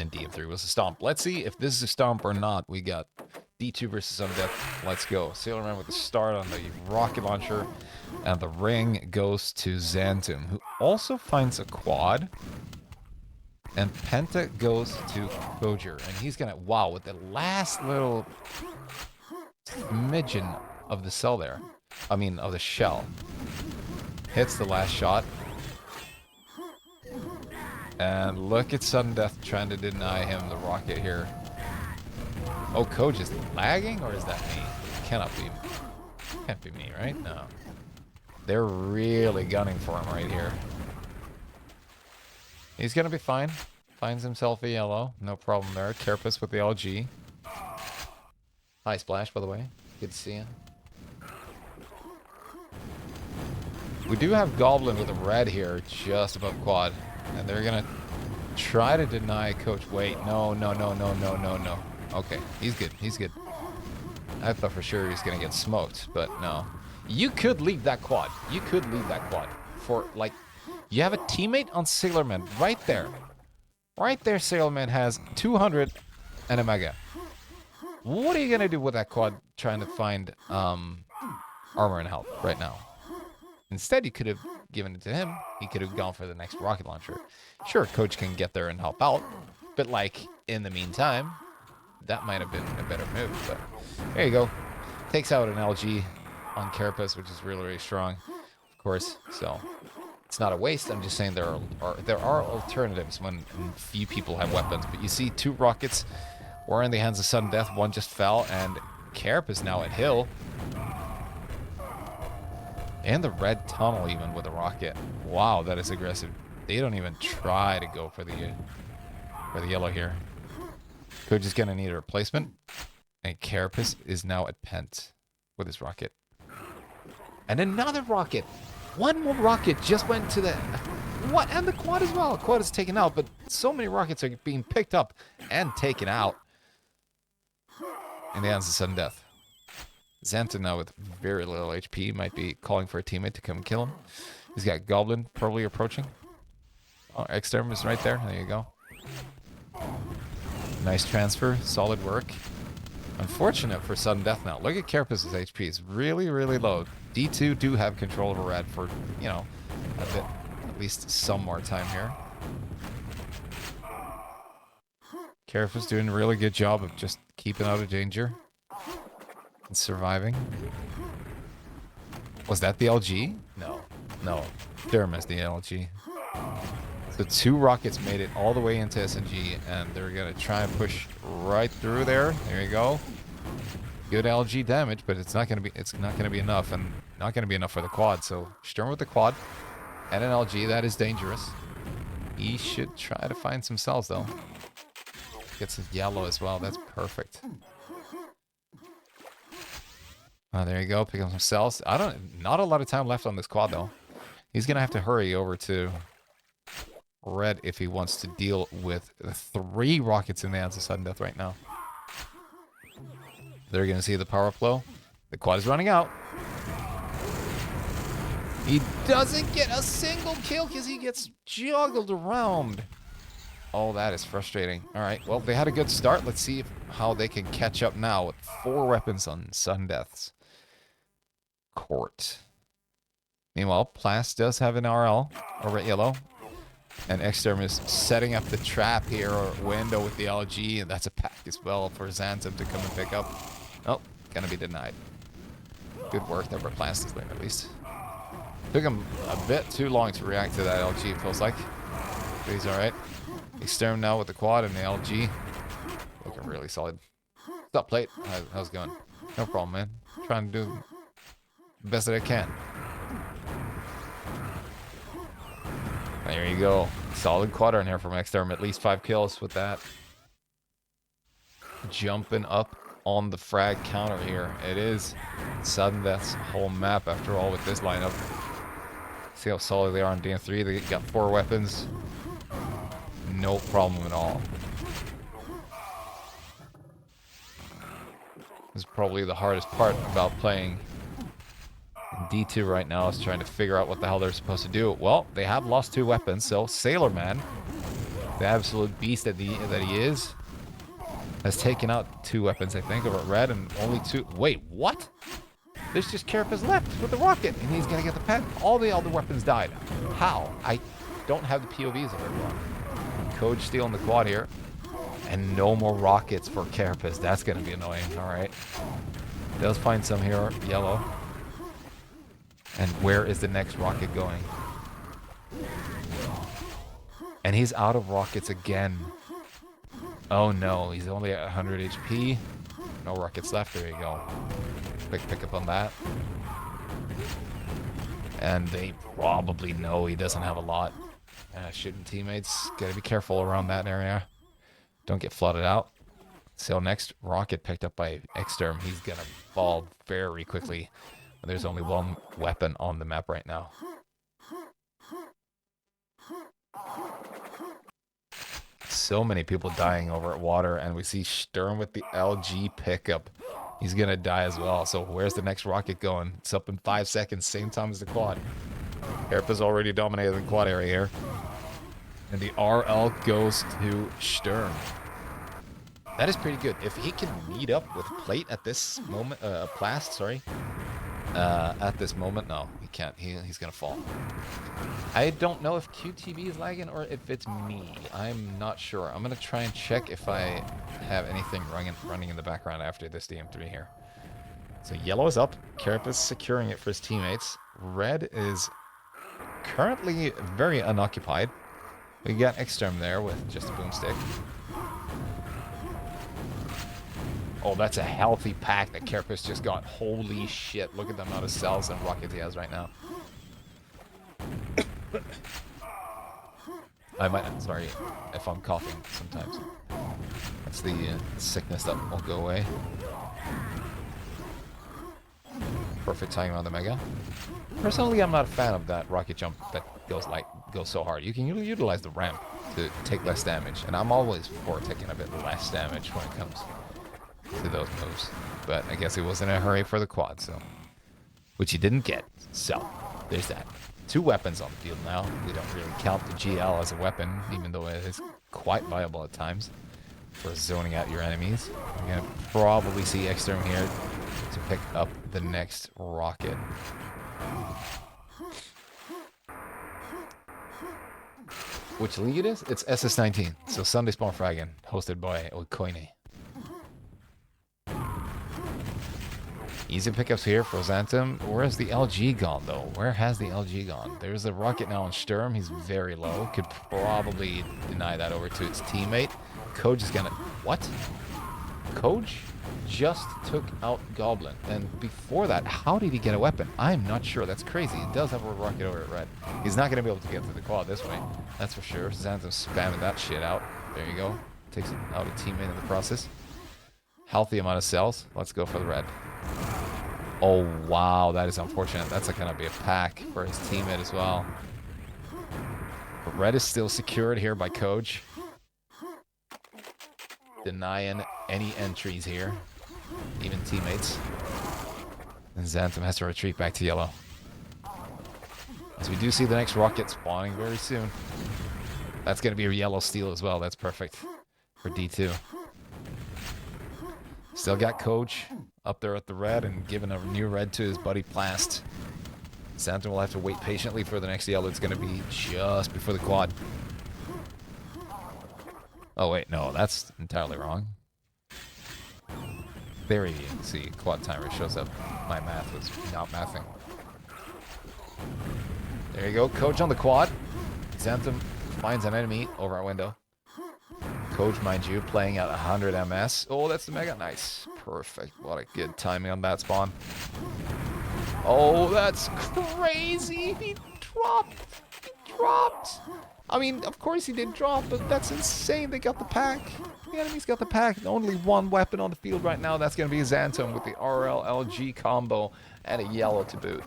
And DM3 was a stomp. Let's see if this is a stomp or not. We got D2 versus Undeath. Let's go. Sailorman with the start on the rocket launcher. And the ring goes to Xantum, who also finds a quad. And Penta goes to Kojer. And he's going to, wow, with the last little smidgen of the cell there. I mean, of the shell. Hits the last shot. And look at Sudden Death trying to deny him the rocket here. Oh, Coach is lagging, or is that me? Cannot be. Can't be me, right? No. They're really gunning for him right here. He's gonna be fine. Finds himself a yellow. No problem there. Carapace with the LG. Hi, Splash, by the way. Good to see you. We do have Goblin with a red here, just above quad. And they're gonna try to deny Coach. Wait, no. Okay, he's good, he's good. I thought for sure he was gonna get smoked, but no. You could leave that quad. You could leave that quad. For, like, you have a teammate on Sailorman right there. Right there, Sailorman has 200 and a mega. What are you gonna do with that quad trying to find armor and health right now? Instead, you could have given it to him. He could have gone for the next rocket launcher. Sure, Coach can get there and help out, but like in the meantime, that might have been a better move. But there you go. Takes out an LG on Carapace, which is really, really strong, of course. So it's not a waste. I'm just saying there are alternatives when few people have weapons. But you see, 2 rockets were in the hands of Sudden Death. One just fell, and Carapace now at hill. And the red tunnel even with a rocket. Wow, that is aggressive. They don't even try to go for the yellow here. Coach is gonna need a replacement. And Carapace is now at Pent with his rocket. And another rocket. One more rocket just went to the... What? And the quad as well. Quad is taken out, but so many rockets are being picked up and taken out. In the hands of Sudden Death. Xantum now with very little HP might be calling for a teammate to come and kill him. He's got Goblin probably approaching. Oh, Exterm is right there. There you go. Nice transfer. Solid work. Unfortunate for Sudden Death now. Look at Carapace's HP. It's really, really low. D2 do have control over red for, you know, a bit, at least some more time here. Carapace doing a really good job of just keeping out of danger. Surviving. Was that the LG? No. Durham is the LG. So 2 rockets made it all the way into SNG, and they're gonna try and push right through there. There you go. Good LG damage, but it's not gonna be enough, and not gonna be enough for the quad. So Sturm with the quad and an LG, that is dangerous. He should try to find some cells though. Get some yellow as well. That's perfect. Oh, there you go. Pick up some cells. Not a lot of time left on this quad, though. He's going to have to hurry over to red if he wants to deal with the 3 rockets in the hands of Sudden Death right now. They're going to see the power flow. The quad is running out. He doesn't get a single kill because he gets juggled around. Oh, that is frustrating. All right, well, they had a good start. Let's see how they can catch up now with 4 weapons on Sudden Death's court. Meanwhile, Plas does have an RL, or red yellow. And Exterm is setting up the trap here, or window with the LG, and that's a pack as well for Xantum to come and pick up. Oh, gonna be denied. Good work there for Plas lane, at least. Took him a bit too long to react to that LG, it feels like. But he's alright. Exterm now with the quad and the LG. Looking really solid. What's up, Plate? How's it going? No problem, man. Trying to do the best that I can. There you go. Solid quadrant here from Exterm. At least 5 kills with that. Jumping up on the frag counter here. It is Sudden Death's whole map after all with this lineup. See how solid they are on DM3. They got 4 weapons. No problem at all. This is probably the hardest part about playing D2 right now, is trying to figure out what the hell they're supposed to do. Well, they have lost 2 weapons, so Sailorman the absolute beast that he is, has taken out 2 weapons, I think, over at red, and only 2. Wait, what? There's just Carapace left with the rocket, and he's gonna get the pen. All the other weapons died. How? I don't have the POVs of everyone. Code stealing the quad here, and no more rockets for Carapace. That's gonna be annoying. All right. Does find some here, yellow. And where is the next rocket going? And he's out of rockets again. Oh no, he's only at 100 HP. No rockets left. There you go. Quick pickup on that. And they probably know he doesn't have a lot. Shooting teammates. Gotta be careful around that area. Don't get flooded out. So next rocket picked up by Exterm. He's gonna fall very quickly. There's only 1 weapon on the map right now. So many people dying over at water, and we see Sturm with the LG pickup. He's gonna die as well. So where's the next rocket going? It's up in 5 seconds, same time as the quad. Herpa's already dominated the quad area here. And the RL goes to Sturm. That is pretty good. If he can meet up with Plate at this moment, Plast, sorry. At this moment, no, he can't. He's gonna fall. I don't know if QTB is lagging or if it's me. I'm not sure. I'm gonna try and check if I have anything running in the background after this DM3 here. So yellow is up. Carapace securing it for his teammates. Red is currently very unoccupied. We got Exterm there with just a boomstick. Oh, that's a healthy pack that Carapace just got. Holy shit, look at the amount of cells and rockets he has right now. I might, sorry if I'm coughing sometimes. That's the sickness that won't go away. Perfect timing on the Mega. Personally, I'm not a fan of that rocket jump that goes so hard. You can utilize the ramp to take less damage, and I'm always for taking a bit less damage when it comes to those moves. But I guess he was in a hurry for the quad, so which he didn't get. So there's that. 2 weapons on the field now. We don't really count the GL as a weapon, even though it is quite viable at times for zoning out your enemies. We're gonna probably see Exterm here to pick up the next rocket. Which league it is? It's SS19. So Sunday Spawn Fragging, hosted by Oikoine. Easy pickups here for Xantum. Where's the LG gone, though? Where has the LG gone? There's a rocket now on Sturm. He's very low. Could probably deny that over to its teammate. Coach is gonna... What? Coach just took out Goblin. And before that, how did he get a weapon? I'm not sure. That's crazy. He does have a rocket over at red. He's not gonna be able to get to the quad this way. That's for sure. Xantum spamming that shit out. There you go. Takes out a teammate in the process. Healthy amount of cells. Let's go for the red. Oh, wow, that is unfortunate. That's going to be a pack for his teammate as well. But red is still secured here by Coach. Denying any entries here, even teammates. And Xantum has to retreat back to yellow. As we do see the next rocket spawning very soon. That's going to be a yellow steal as well. That's perfect for D2. Still got Coach up there at the red and giving a new red to his buddy Plast. Xantum will have to wait patiently for the next yellow. It's going to be just before the quad. Oh wait, no, that's entirely wrong. There you can see quad timer shows up. My math was not mathing. There you go, Coach on the quad. Xantum finds an enemy over our window. Coach, mind you, playing at 100 MS. Oh, that's the Mega. Nice. Perfect. What a good timing on that spawn. Oh, that's crazy. He dropped. He dropped. I mean, of course he did drop, but that's insane. They got the pack. The enemy's got the pack. Only 1 weapon on the field right now. That's going to be Xantum with the RL-LG combo and a yellow to boot.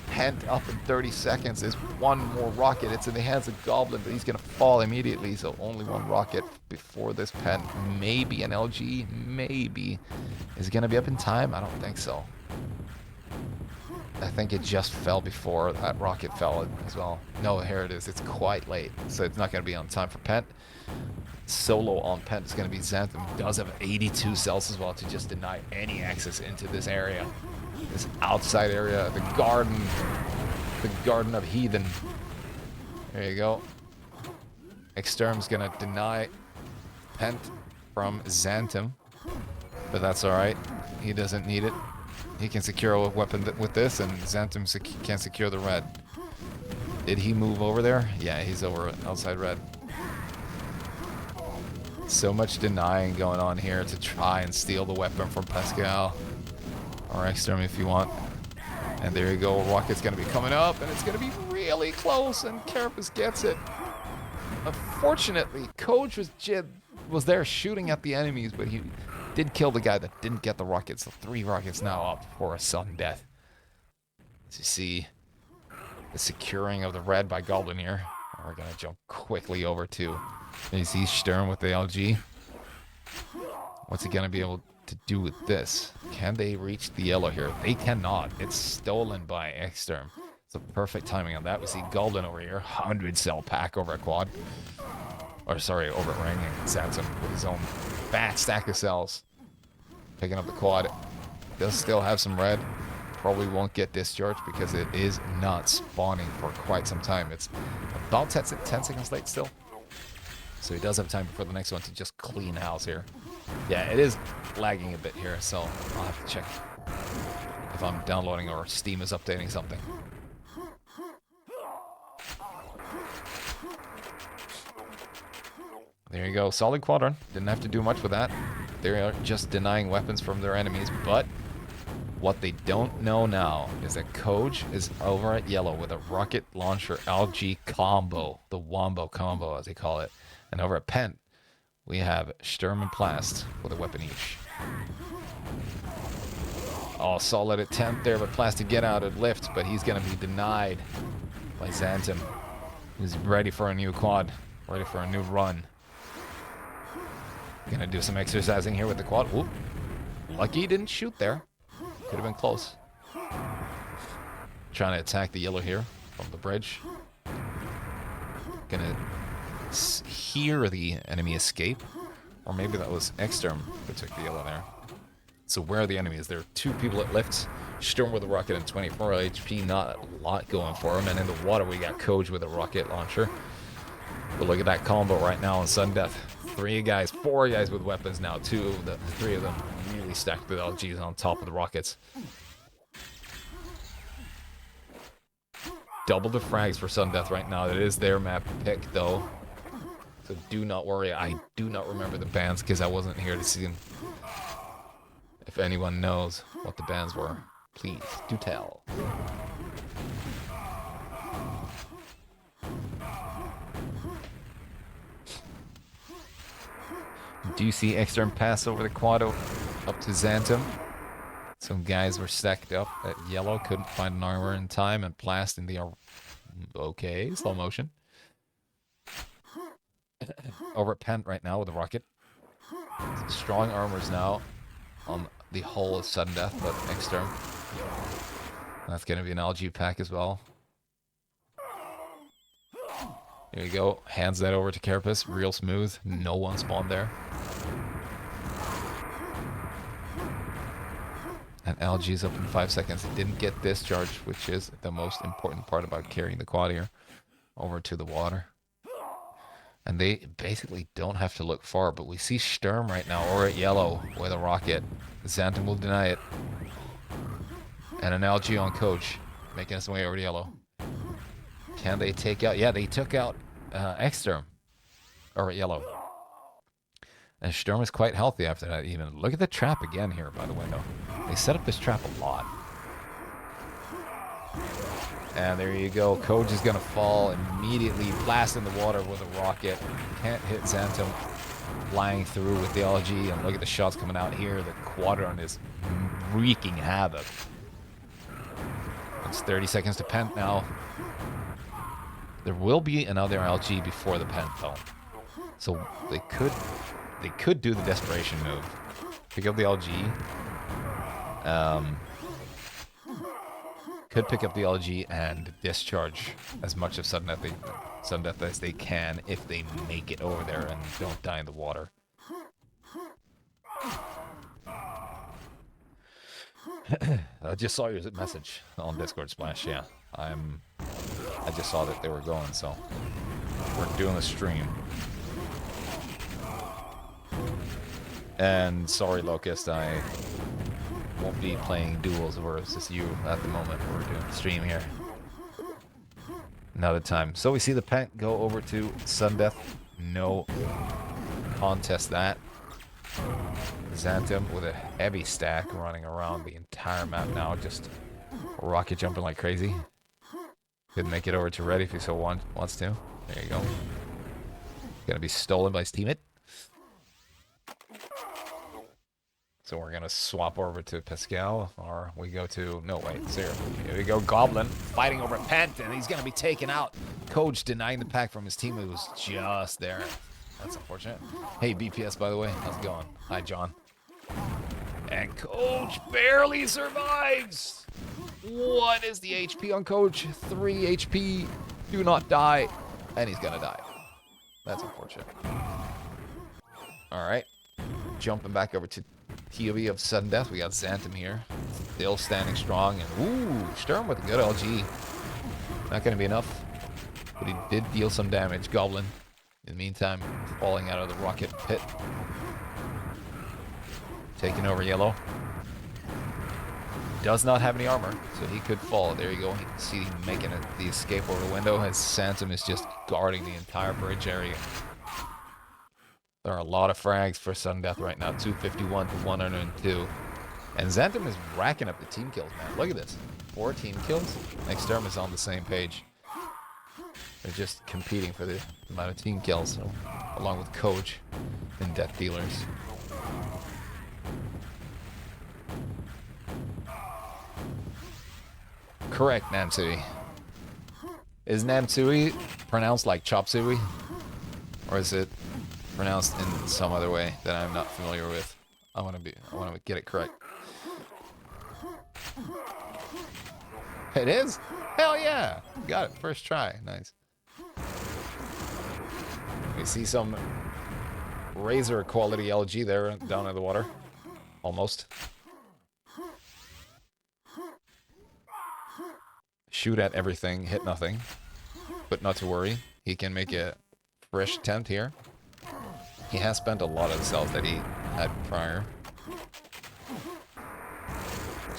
Pent up in 30 seconds. There's 1 more rocket. It's in the hands of Goblin, but he's going to fall immediately. So only 1 rocket before this pen. Maybe an LG. Maybe. Is it going to be up in time? I don't think so. I think it just fell before that rocket fell as well. No, here it is. It's quite late, so it's not going to be on time for Pent. Solo on Pent is going to be Xanthem. Does have 82 cells as well to just deny any access into this area. This outside area, the garden of heathen. There you go. Exterm's going to deny Pent from Xanthem, but that's all right. He doesn't need it. He can secure a weapon with this, and Xanthem can't secure the red. Did he move over there? Yeah, he's over outside red. So much denying going on here to try and steal the weapon from Pascal. Or Exterm if you want. And there you go. Rocket's going to be coming up, and it's going to be really close, and Carapace gets it. Unfortunately, Coach was there shooting at the enemies, but he did kill the guy that didn't get the rocket. So 3 rockets now up for a sudden death. As you see the securing of the red by Goblin here. We're going to jump quickly over to, you see Sturm with the LG. What's he going to be able to do with this? Can they reach the yellow here? They cannot. It's stolen by Exterm. So perfect timing on that. We see Goblin over here. 100 cell pack over at quad. Or sorry, over at Ring. And Xanthem with his own fat stack of cells. Picking up the quad. Does still have some red. Probably won't get discharged because it is not spawning for quite some time. It's about 10 seconds late still. So he does have time before the next one to just clean house here. Yeah, it is lagging a bit here, so I'll have to check if I'm downloading or Steam is updating something. There you go, solid quadrant. Didn't have to do much with that. They are just denying weapons from their enemies, but what they don't know now is that Coach is over at yellow with a rocket launcher LG combo, the Wombo combo as they call it. And over at Pent, we have Sturm and Plast with a weapon each. Oh, solid attempt there, but Plast to get out and lift, but he's going to be denied by Xanthem, who's ready for a new quad, ready for a new run. Gonna do some exercising here with the quad. Whoop. Lucky he didn't shoot there. Could have been close. Trying to attack the yellow here from the bridge. Gonna hear the enemy escape. Or maybe that was Exterm who took the yellow there. So where are the enemies? There are 2 people at lifts. Sturm with a rocket and 24 HP. Not a lot going for him. And in the water we got Coach with a rocket launcher. But look at that combo right now on sudden death. 4 guys with weapons now. 3 of them really stacked with LGs on top of the rockets. Double the frags for sudden death right now. It is their map pick though. So do not worry. I do not remember the bans because I wasn't here to see them. If anyone knows what the bans were, please do tell. Do you see Exterm pass over the quad up to Xanthem? Some guys were stacked up at yellow, couldn't find an armor in time, and Plast in the... Okay, slow motion. Over at Pent right now with a rocket. Some strong armors now on the whole of sudden death, but Exterm. That's going to be an LG pack as well. There you go. Hands that over to Carapace. Real smooth. No one spawned there. And LG's up in 5 seconds. It didn't get discharged, which is the most important part about carrying the quad here over to the water. And they basically don't have to look far, but we see Sturm right now over at yellow with a rocket. Xanthem will deny it. And an LG on Coach, making his way over to yellow. Can they take out... Yeah, they took out Exterm over at yellow. And Sturm is quite healthy after that even. Look at the trap again here by the window. They set up this trap a lot. And there you go. Coach is going to fall immediately. Blast in the water with a rocket. Can't hit Xanthem. Flying through with the LG. And look at the shots coming out here. The quadrant is wreaking havoc. It's 30 seconds to Pent now. There will be another LG before the Pent though. So they could do the desperation move. Pick up the LG. Could pick up the LG and discharge as much of sudden death as they can if they make it over there and don't die in the water. I just saw your message on Discord, Splash. Yeah, I just saw that they were going, so we're doing a stream. And sorry, Locust, I won't be playing duels versus you at the moment. We're doing the stream here. Another time. So we see the pent go over to Sudden Death. No contest that. Xantum with a heavy stack running around the entire map now, just rocket jumping like crazy. Could make it over to Red if he so wants to. There you go. Gonna be stolen by his teammate. So we're gonna swap over to Pascal, or we go to, no wait, Zero. Here we go, Goblin fighting over Pent, and he's gonna be taken out. Coach denying the pack from his team who was just there. That's unfortunate. Hey, BPS, by the way, how's it going? Hi, John. And Coach barely survives. What is the HP on Coach? 3 HP. Do not die. And he's gonna die. That's unfortunate. Alright. Jumping back over to TOV of Sudden Death. We got Xantum here. Still standing strong. And ooh, Sturm with a good LG. Not gonna be enough. But he did deal some damage. Goblin, in the meantime, falling out of the rocket pit. Taking over Yellow. Does not have any armor, so he could fall. There you go. You can see him making the escape over the window as Xantum is just guarding the entire bridge area. There are a lot of frags for Sudden Death right now. 251 to 102. And Xantum is racking up the team kills, man. Look at this. 4 team kills. Exterm is on the same page. They're just competing for the amount of team kills, so, along with Coach and Death Dealers. Correct, Namsui. Is Namsui pronounced like Chop Suey? Or is it pronounced in some other way that I'm not familiar with? I want to get it correct. It is? Hell yeah! Got it. First try. Nice. We see some Razor quality LG there down in the water. Almost. Shoot at everything, hit nothing. But not to worry. He can make a fresh attempt here. He has spent a lot of the cells that he had prior.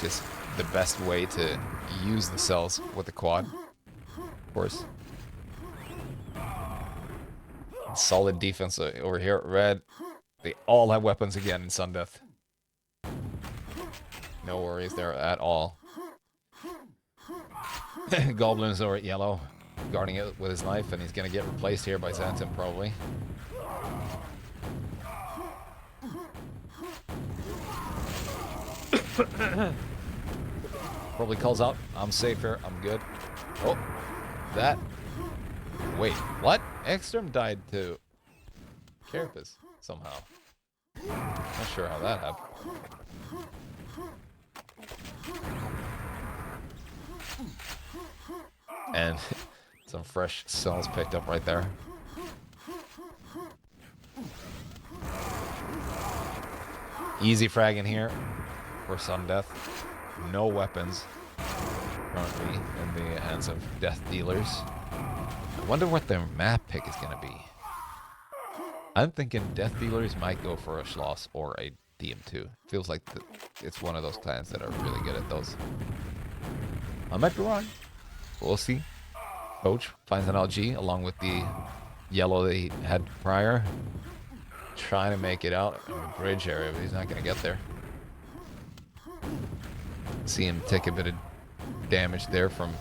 Just the best way to use the cells with the quad. Of course. Solid defense over here at Red. They all have weapons again in Sudden Death. No worries there at all. Goblin is over at Yellow, guarding it with his knife, and he's going to get replaced here by Xantum, probably. Probably calls out, I'm safe here, I'm good. Oh, that. Wait, what? Ekstrom died to Carapace somehow. Not sure how that happened. And some fresh cells picked up right there. Easy frag in here for Sudden Death. No weapons currently in the hands of Death Dealers. I wonder what their map pick is going to be. I'm thinking Death Dealers might go for a Schloss or a DM2. Feels like it's one of those clans that are really good at those. I might be wrong. We'll see. Coach finds an LG along with the Yellow they had prior. Trying to make it out in the bridge area, but he's not going to get there. See him take a bit of damage there from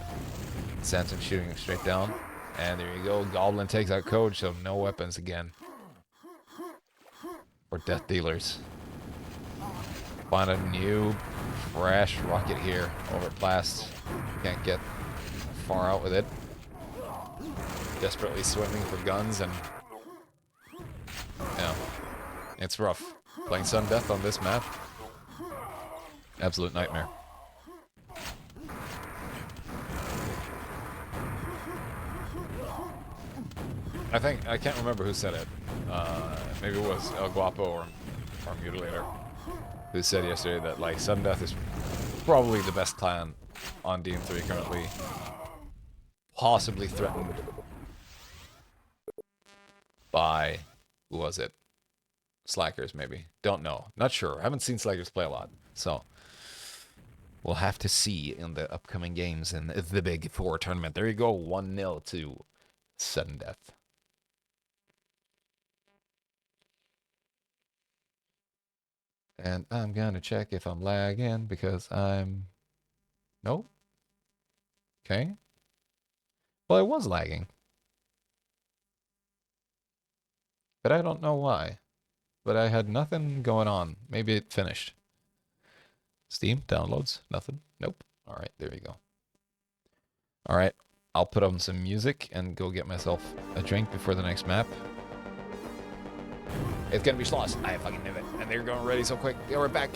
Xantum shooting him straight down. And there you go. Goblin takes out Coach, so no weapons again. For Death Dealers. Find a new fresh rocket here over Blast. Can't get far out with it. Desperately swimming for guns, and yeah, it's rough. Playing Sudden Death on this map, absolute nightmare. I think, I can't remember who said it. Maybe it was El Guapo or Mutilator who said yesterday that, like, sudden death is probably the best clan on DM3 currently. Possibly threatened by, who was it? Slackers, maybe. Don't know. Not sure. I haven't seen Slackers play a lot. So, we'll have to see in the upcoming games in the Big Four tournament. There you go. 1-0 to sudden death. And I'm gonna check if I'm lagging because I'm... Nope. Okay. Well, it was lagging. But I don't know why. But I had nothing going on. Maybe it finished. Steam, downloads, nothing. Nope. All right, there you go. All right, I'll put on some music and go get myself a drink before the next map. It's gonna be Schloss. I fucking knew it. And they're going ready so quick. Yeah, we're back.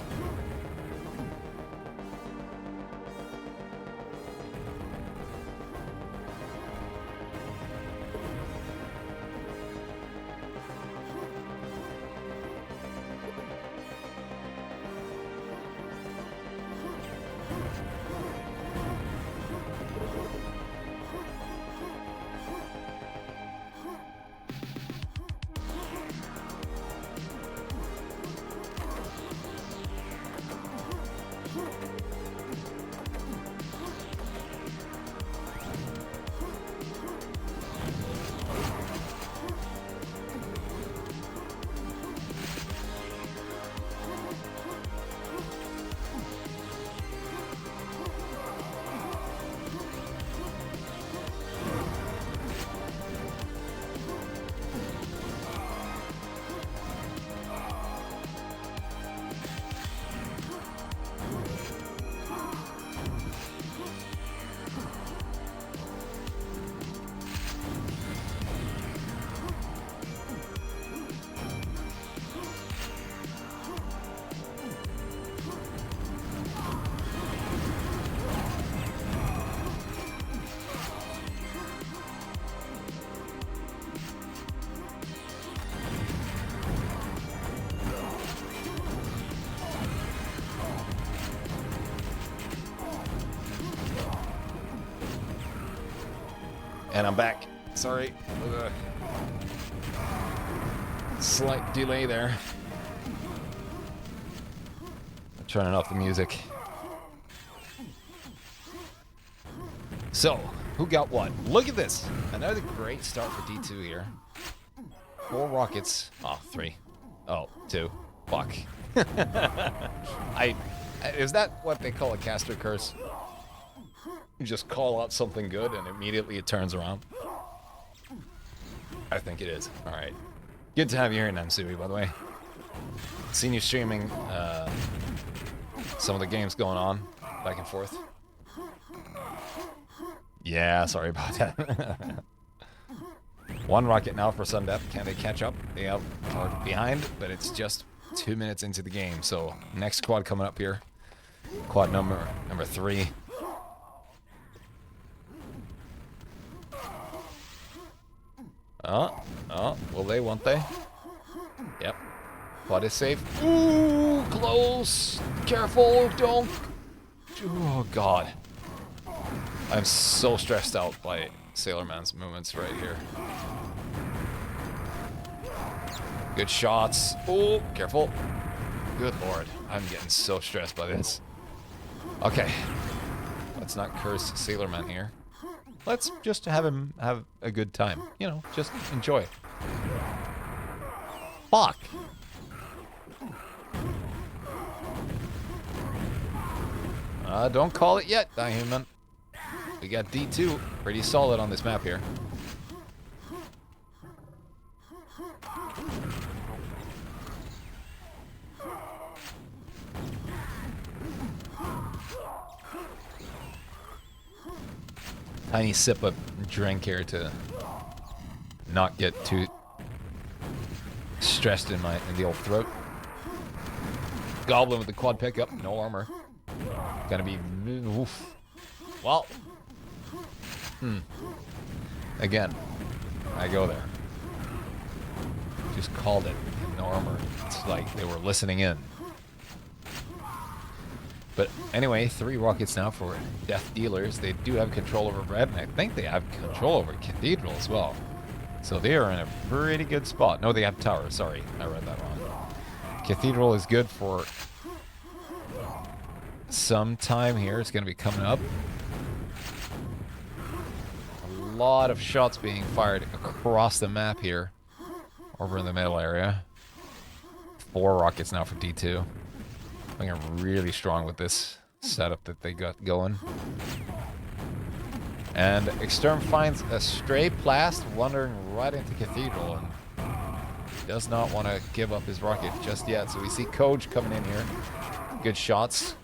And I'm back. Sorry. Slight delay there. I'm turning off the music. So, who got what? Look at this. Another great start for D2 here. 4 rockets. Oh, 3. Oh, 2. Fuck. Is that what they call a caster curse? You just call out something good and immediately it turns around. I think it is. Alright. Good to have you here, Nansui, by the way. Seen you streaming some of the games going on back and forth. Yeah, sorry about that. 1 rocket now for Sundeath. Can they catch up? They are behind, but it's just 2 minutes into the game. So next quad coming up here. Quad number 3. Will they, won't they? Yep. Quad is safe. Ooh, close. Careful, don't. Oh, God. I'm so stressed out by Sailor Man's movements right here. Good shots. Oh, careful. Good Lord. I'm getting so stressed by this. Okay. Let's not curse Sailor Man here. Let's just have him have a good time. You know, just enjoy. Fuck. Don't call it yet, Human. We got D2 pretty solid on this map here. Tiny sip of drink here to not get too stressed in the old throat. Goblin with the quad pickup, no armor. Gonna be oof. Well, again, I go there. just called it in no armor. It's like they were listening in. But anyway, 3 rockets now for Death Dealers. They do have control over Red, and I think they have control over Cathedral as well. So they are in a pretty good spot. No, they have Tower. Sorry, I read that wrong. Cathedral is good for some time here. It's going to be coming up. A lot of shots being fired across the map here. Over in the middle area. 4 rockets now for D2. I think I'm really strong with this setup that they got going. And Exterm finds a stray blast wandering right into Cathedral and does not want to give up his rocket just yet. So we see Coach coming in here. Good shots.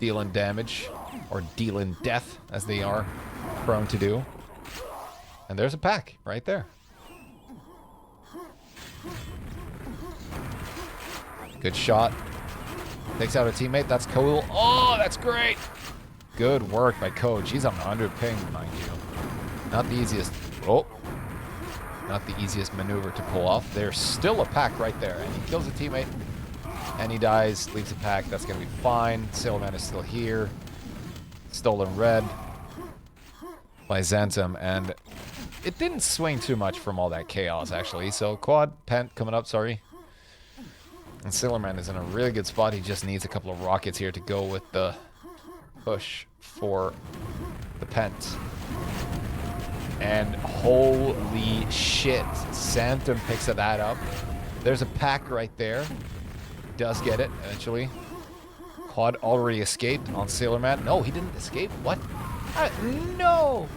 Dealing damage. Or dealing death, as they are prone to do. And there's a pack right there. Good shot. Takes out a teammate. That's cool. Oh, that's great. Good work by Coach. He's on 100 ping, mind you. Not the easiest. Oh. Not the easiest maneuver to pull off. There's still a pack right there. And he kills a teammate. And he dies. Leaves a pack. That's going to be fine. Sailorman is still here. Stolen red by Xantum. And it didn't swing too much from all that chaos, actually. So quad, pent coming up, sorry. And Sailorman is in a really good spot. He just needs a couple of rockets here to go with the push for the pent. And holy shit, Xantum picks that up. There's a pack right there. Does get it eventually. Quad already escaped on Sailorman. No, he didn't escape. What? No!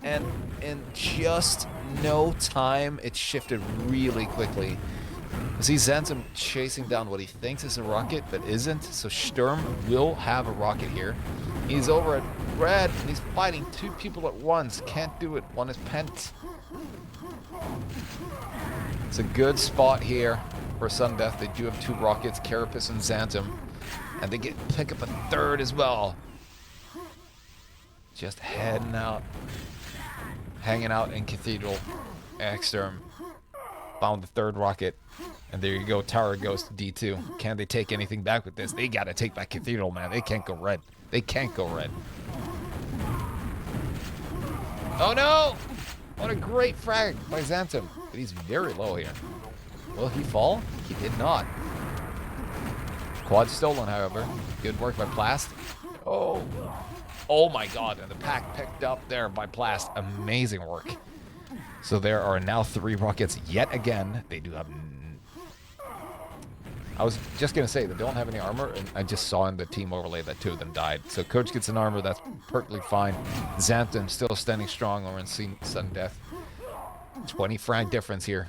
And in just no time, it shifted really quickly. I see Xantum chasing down what he thinks is a rocket, but isn't. So Sturm will have a rocket here. He's over at Red, and he's fighting 2 people at once. Can't do it. One is pent. It's a good spot here for Sudden Death. They do have 2 rockets, Carapace and Xantum. And they pick up a 3rd as well. Just heading out. Hanging out in Cathedral. Exterm found the 3rd rocket. And there you go, Tower goes to D2. Can they take anything back with this? They gotta take back Cathedral, man. They can't go red. They can't go red. Oh no! What a great frag by Xantum. But he's very low here. Will he fall? He did not. Quad stolen, however. Good work by Plast. Oh. Oh my god, and the pack picked up there by Plast. Amazing work. So there are now 3 rockets yet again. They do have... I was just going to say, they don't have any armor, and I just saw in the team overlay that 2 of them died. So Coach gets an armor, that's perfectly fine. Xantum still standing strong over in Sudden Death. 20 frag difference here.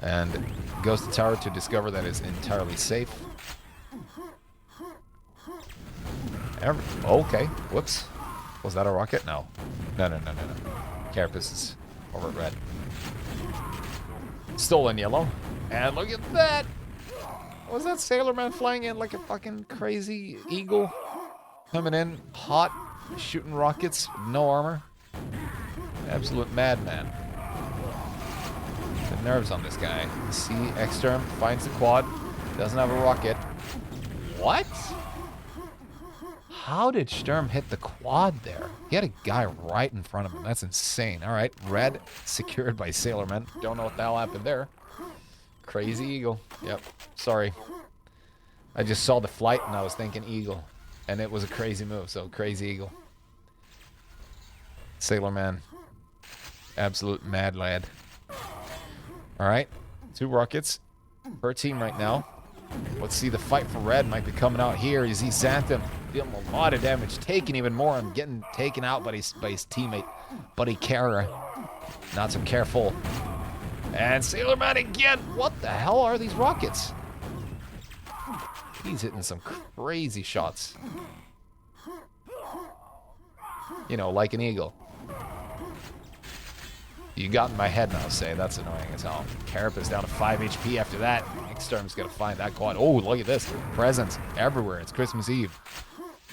And goes to Tower to discover that it's entirely safe. Okay, whoops. Was that a rocket? No. No. Carapace is over at Red. Stolen yellow. And look at that! Was that Sailorman flying in like a fucking crazy eagle? Coming in hot, shooting rockets, no armor. Absolute madman. The nerves on this guy. See, Exterm finds the quad. Doesn't have a rocket. What? How did Sturm hit the quad there? He had a guy right in front of him. That's insane. All right, Red secured by Sailorman. Don't know what the hell happened there. Crazy Eagle. Yep, sorry. I just saw the flight and I was thinking Eagle. And it was a crazy move, so Crazy Eagle. Sailorman. Absolute mad lad. All right, 2 rockets per team right now. Let's see, the fight for Red might be coming out here. You see Xantum dealing a lot of damage, taking even more and getting taken out by his teammate, Buddy Kara. Not so careful. And Sailorman again. What the hell are these rockets? He's hitting some crazy shots. You know, like an eagle. You got in my head now, say. That's annoying as hell. Carapace down to 5 HP after that. Exterm's gonna find that quad. Oh, look at this. Presents everywhere. It's Christmas Eve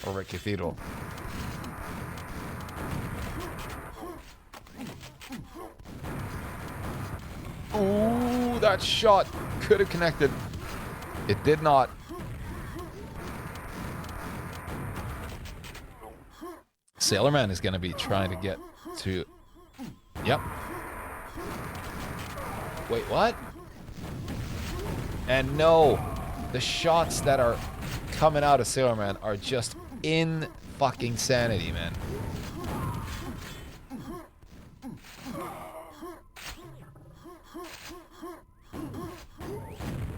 over at Cathedral. Ooh, that shot could have connected. It did not. Sailorman is going to be trying to get to... Yep. Wait, what? And no, the shots that are coming out of Sailorman are just in fucking sanity, man.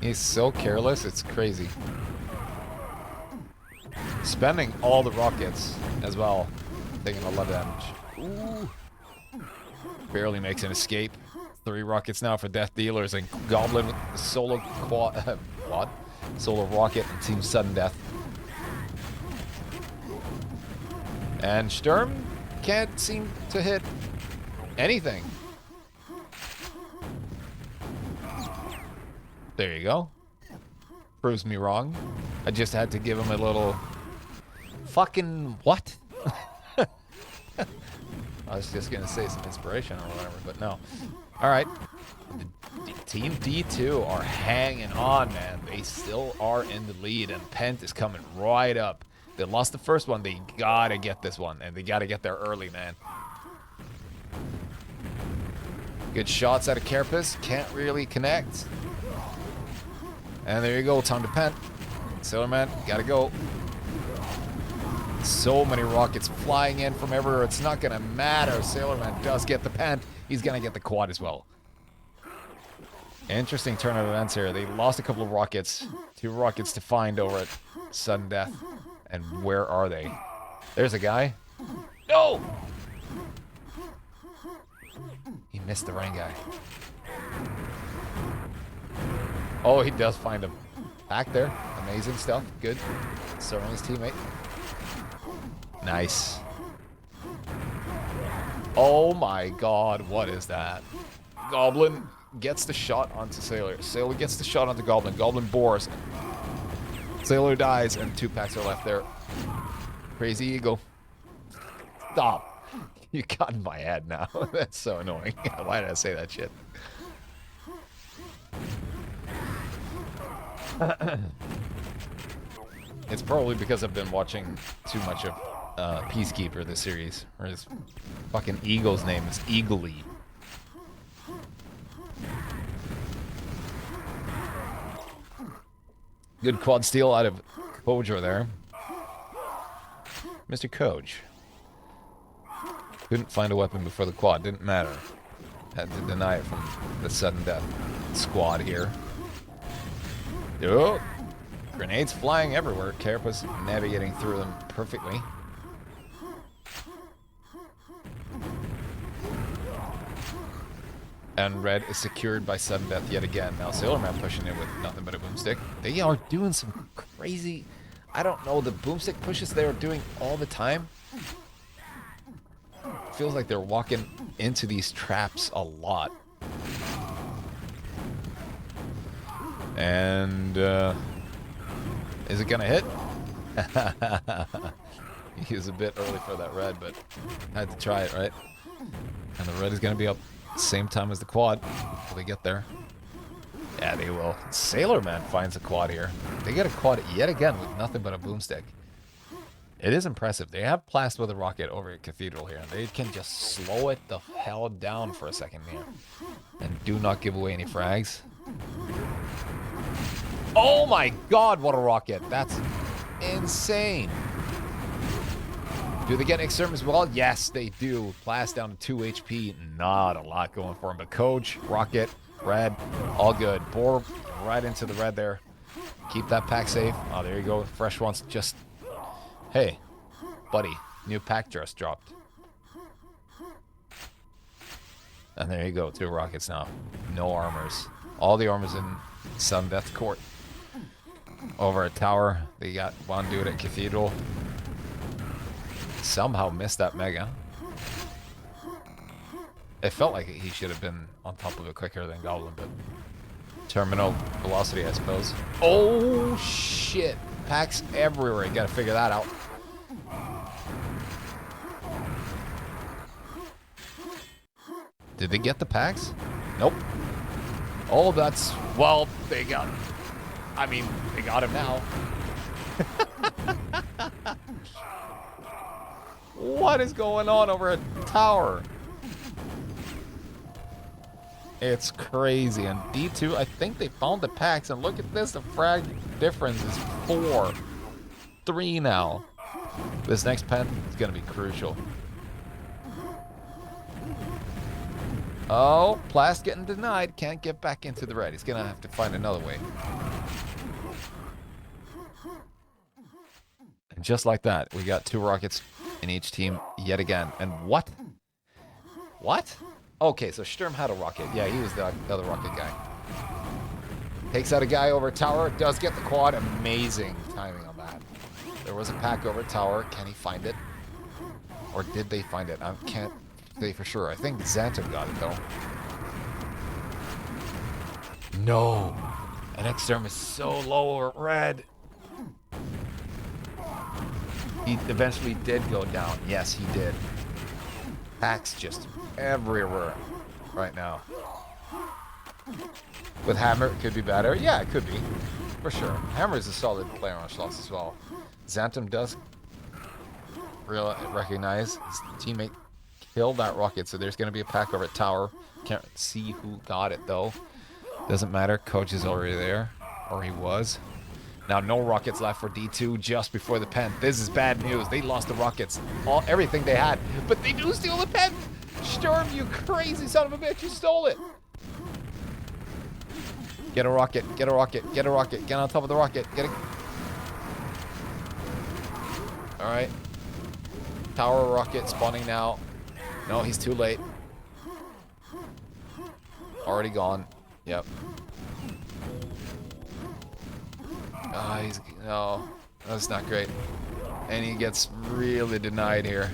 He's so careless, it's crazy. Spending all the rockets as well, taking a lot of damage. Ooh. Barely makes an escape. 3 rockets now for Death Dealers, and Goblin with the solo quad, solo rocket and Team Sudden Death. And Sturm can't seem to hit anything. There you go. Proves me wrong. I just had to give him a little fucking what? I was just gonna say some inspiration or whatever, but no. All right, Team D2 are hanging on, man. They still are in the lead, and Pent is coming right up. They lost the first one. They gotta get this one, and they gotta get there early, man. Good shots out of Carapace. Can't really connect. And there you go, time to Pent. Sailorman, gotta go. So many rockets flying in from everywhere. It's not gonna matter. Sailorman does get the Pent. He's gonna get the quad as well. Interesting turn of events here. They lost a couple of rockets. 2 rockets to find over at Sudden Death. And where are they? There's a guy. No! He missed the rain guy. Oh, he does find him. Back there. Amazing stuff. Good. Serving his teammate. Nice. Oh my god, what is that? Goblin gets the shot onto Sailor. Sailor gets the shot onto Goblin. Goblin bores. Sailor dies, and 2 packs are left there. Crazy Eagle. Stop. You got in my head now. That's so annoying. Why did I say that shit? It's probably because I've been watching too much of Peacekeeper, this series. Or his fucking Eagle's name is Eagly. Good quad steal out of Kojo there. Mr. Koj. Couldn't find a weapon before the quad. Didn't matter. Had to deny it from the Sudden Death squad here. Oh! Grenades flying everywhere. Carapace navigating through them perfectly. And red is secured by Sudden Death yet again. Now Sailorman pushing in with nothing but a boomstick. They are doing some crazy... I don't know, the boomstick pushes they're doing all the time. Feels like they're walking into these traps a lot. And, is it gonna hit? He was a bit early for that red, but had to try it, right? And the red is gonna be up same time as the quad. Will they get there? Yeah, they will. Sailorman finds a quad here. They get a quad yet again with nothing but a boomstick. It is impressive. They have Blast with a rocket over at Cathedral here, and they can just slow it the hell down for a second here. And do not give away any frags. Oh my god, what a rocket. That's insane. Do they get Exterm as well? Yes, they do. Blast down to 2 HP. Not a lot going for him. But Coach, Rocket, Red, all good. Bore right into the red there. Keep that pack safe. Oh, there you go. Fresh ones just... Hey, buddy. New pack just dropped. And there you go. 2 rockets now. No armors. All the armors in Sudden Death Court. Over at Tower. They got one dude at Cathedral. Somehow missed that Mega. It felt like he should have been on top of it quicker than Goblin, but terminal velocity, I suppose. Oh shit! Packs everywhere. You gotta figure that out. Did they get the packs? Nope. Oh, that's... Well, they got... I mean, they got him now. What is going on over a tower? It's crazy. And D2, I think they found the packs. And look at this. The frag difference is 4-3 now. This next pen is going to be crucial. Oh, Plast getting denied. Can't get back into the red. He's going to have to find another way. And just like that, we got 2 rockets in each team yet again. And what? What? Okay, so Sturm had a rocket. Yeah, he was the other rocket guy. Takes out a guy over a tower. Does get the quad. Amazing timing on that. There was a pack over a tower. Can he find it? Or did they find it? I can't say for sure. I think Xantum got it, though. No. And X-Sturm is so low or red. He eventually did go down. Yes, he did. Packs just everywhere right now. With Hammer, it could be better. Yeah, it could be. For sure. Hammer is a solid player on slots as well. Xantum does recognize his teammate killed that rocket, so there's going to be a pack over at tower. Can't see who got it, though. Doesn't matter. Coach is already there. Or he was. Now, no rockets left for D2 just before the pen. This is bad news. They lost the rockets. Everything they had. But they do steal the pen! Sturm, you crazy son of a bitch. You stole it. Get a rocket. Get a rocket. Get a rocket. Get on top of the rocket. Get it. Alright. Tower rocket spawning now. No, he's too late. Already gone. Yep. No, that's not great. And he gets really denied here.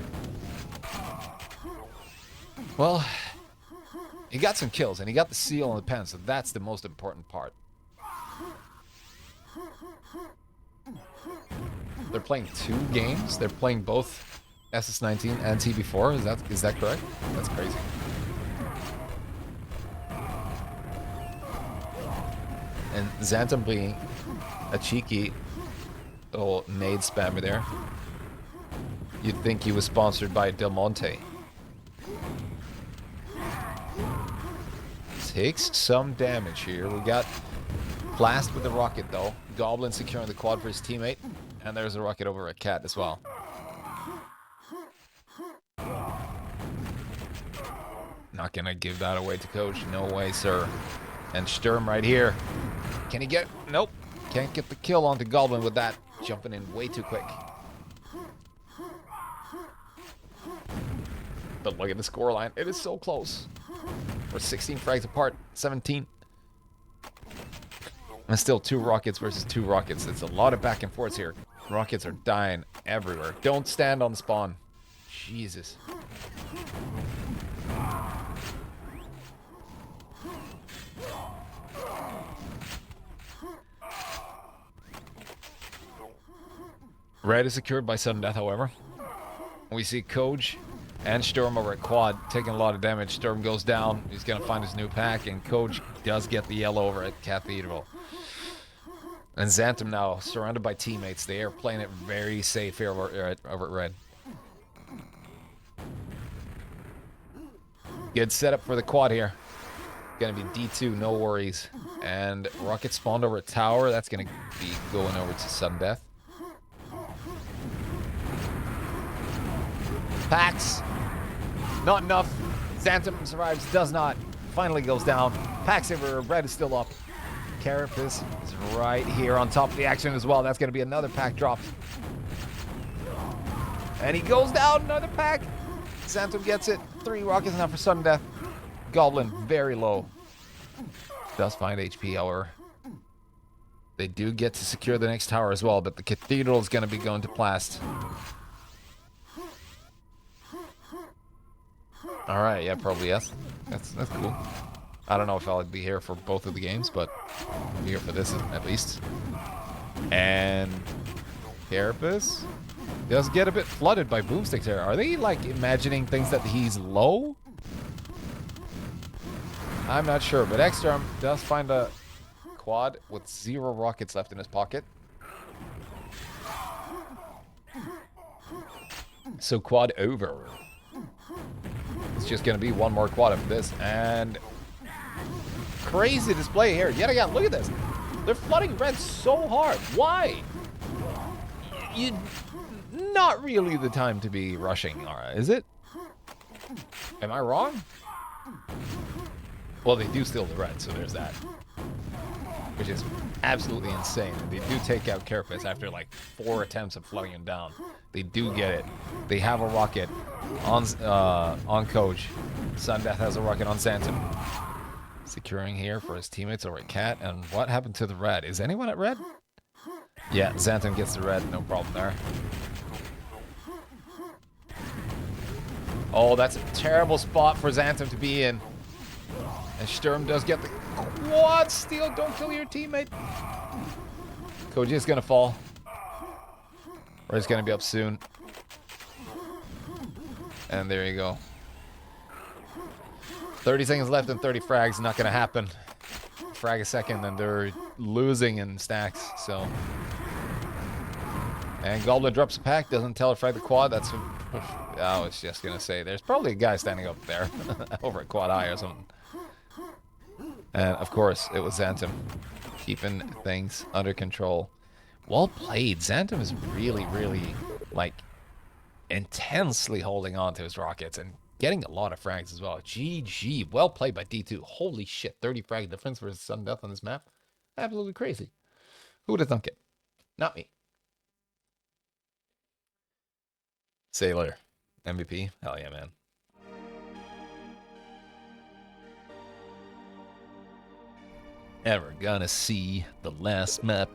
Well, he got some kills, and he got the seal on the pen, so that's the most important part. They're playing 2 games. They're playing both SS19 and TB4. Is that correct? That's crazy. And Xantum being a cheeky little nade spammer there. You'd think he was sponsored by Del Monte. Takes some damage here. We got Blast with the rocket, though. Goblin securing the quad for his teammate. And there's a rocket over at Cat as well. Not gonna give that away to Coach. No way, sir. And Sturm right here. Can he get... Nope. Can't get the kill onto Goblin with that. Jumping in way too quick. But look at the scoreline. It is so close. We're 16 frags apart. 17. And still 2 rockets versus 2 rockets. It's a lot of back and forths here. Rockets are dying everywhere. Don't stand on the spawn. Jesus. Red is secured by sudden death, however. We see Coach and Sturm over at quad taking a lot of damage. Sturm goes down. He's going to find his new pack, and Coach does get the yellow over at Cathedral. And Xantum now surrounded by teammates. They are playing it very safe here over at red. Good setup for the quad here. Going to be D2, no worries. And rocket spawned over at tower. That's going to be going over to sudden death. Pax. Not enough. Xantum survives. Does not. Finally goes down. Pax over. Red is still up. Carapace is right here on top of the action as well. That's going to be another pack drop. And he goes down. Another pack. Xantum gets it. 3 rockets now for sudden death. Goblin very low. Does find HP, however. They do get to secure the next tower as well, but the Cathedral is going to be going to Plast. All right, yeah, probably yes. That's cool. I don't know if I'll be here for both of the games, but I'll be here for this at least. And Carapace does get a bit flooded by boomsticks here. Are they like imagining things that he's low? I'm not sure, but X-Storm does find a quad with 0 rockets left in his pocket. So quad over. It's just going to be one more quad after this. And crazy display here. Yet again, look at this. They're flooding red so hard. Why? Not really the time to be rushing, is it? Am I wrong? Well, they do steal the red, so there's that. Which is absolutely insane. They do take out Carapace after like 4 attempts of flooding him down. They do get it. They have a rocket on Coach. Sundeath has a rocket on Xantum. Securing here for his teammates over at Cat. And what happened to the red? Is anyone at red? Yeah, Xantum gets the red. No problem there. Oh, that's a terrible spot for Xantum to be in. And Sturm does get the quad steal. Don't kill your teammate. Koji is going to fall. Or he's going to be up soon. And there you go. 30 seconds left and 30 frags. Not going to happen. Frag a second and they're losing in stacks. So. And Goblin drops a pack. Doesn't tell her frag the quad. That's... I was just going to say. There's probably a guy standing up there. Over at quad high or something. And of course, it was Xantum. Keeping things under control. Well played. Xantum is really, really, like, intensely holding on to his rockets and getting a lot of frags as well. GG. Well played by D2. Holy shit. 30 frag difference versus Sundeath on this map. Absolutely crazy. Who would have thunk it? Not me. Sailor. MVP. Hell yeah, man. And we're gonna see the last map.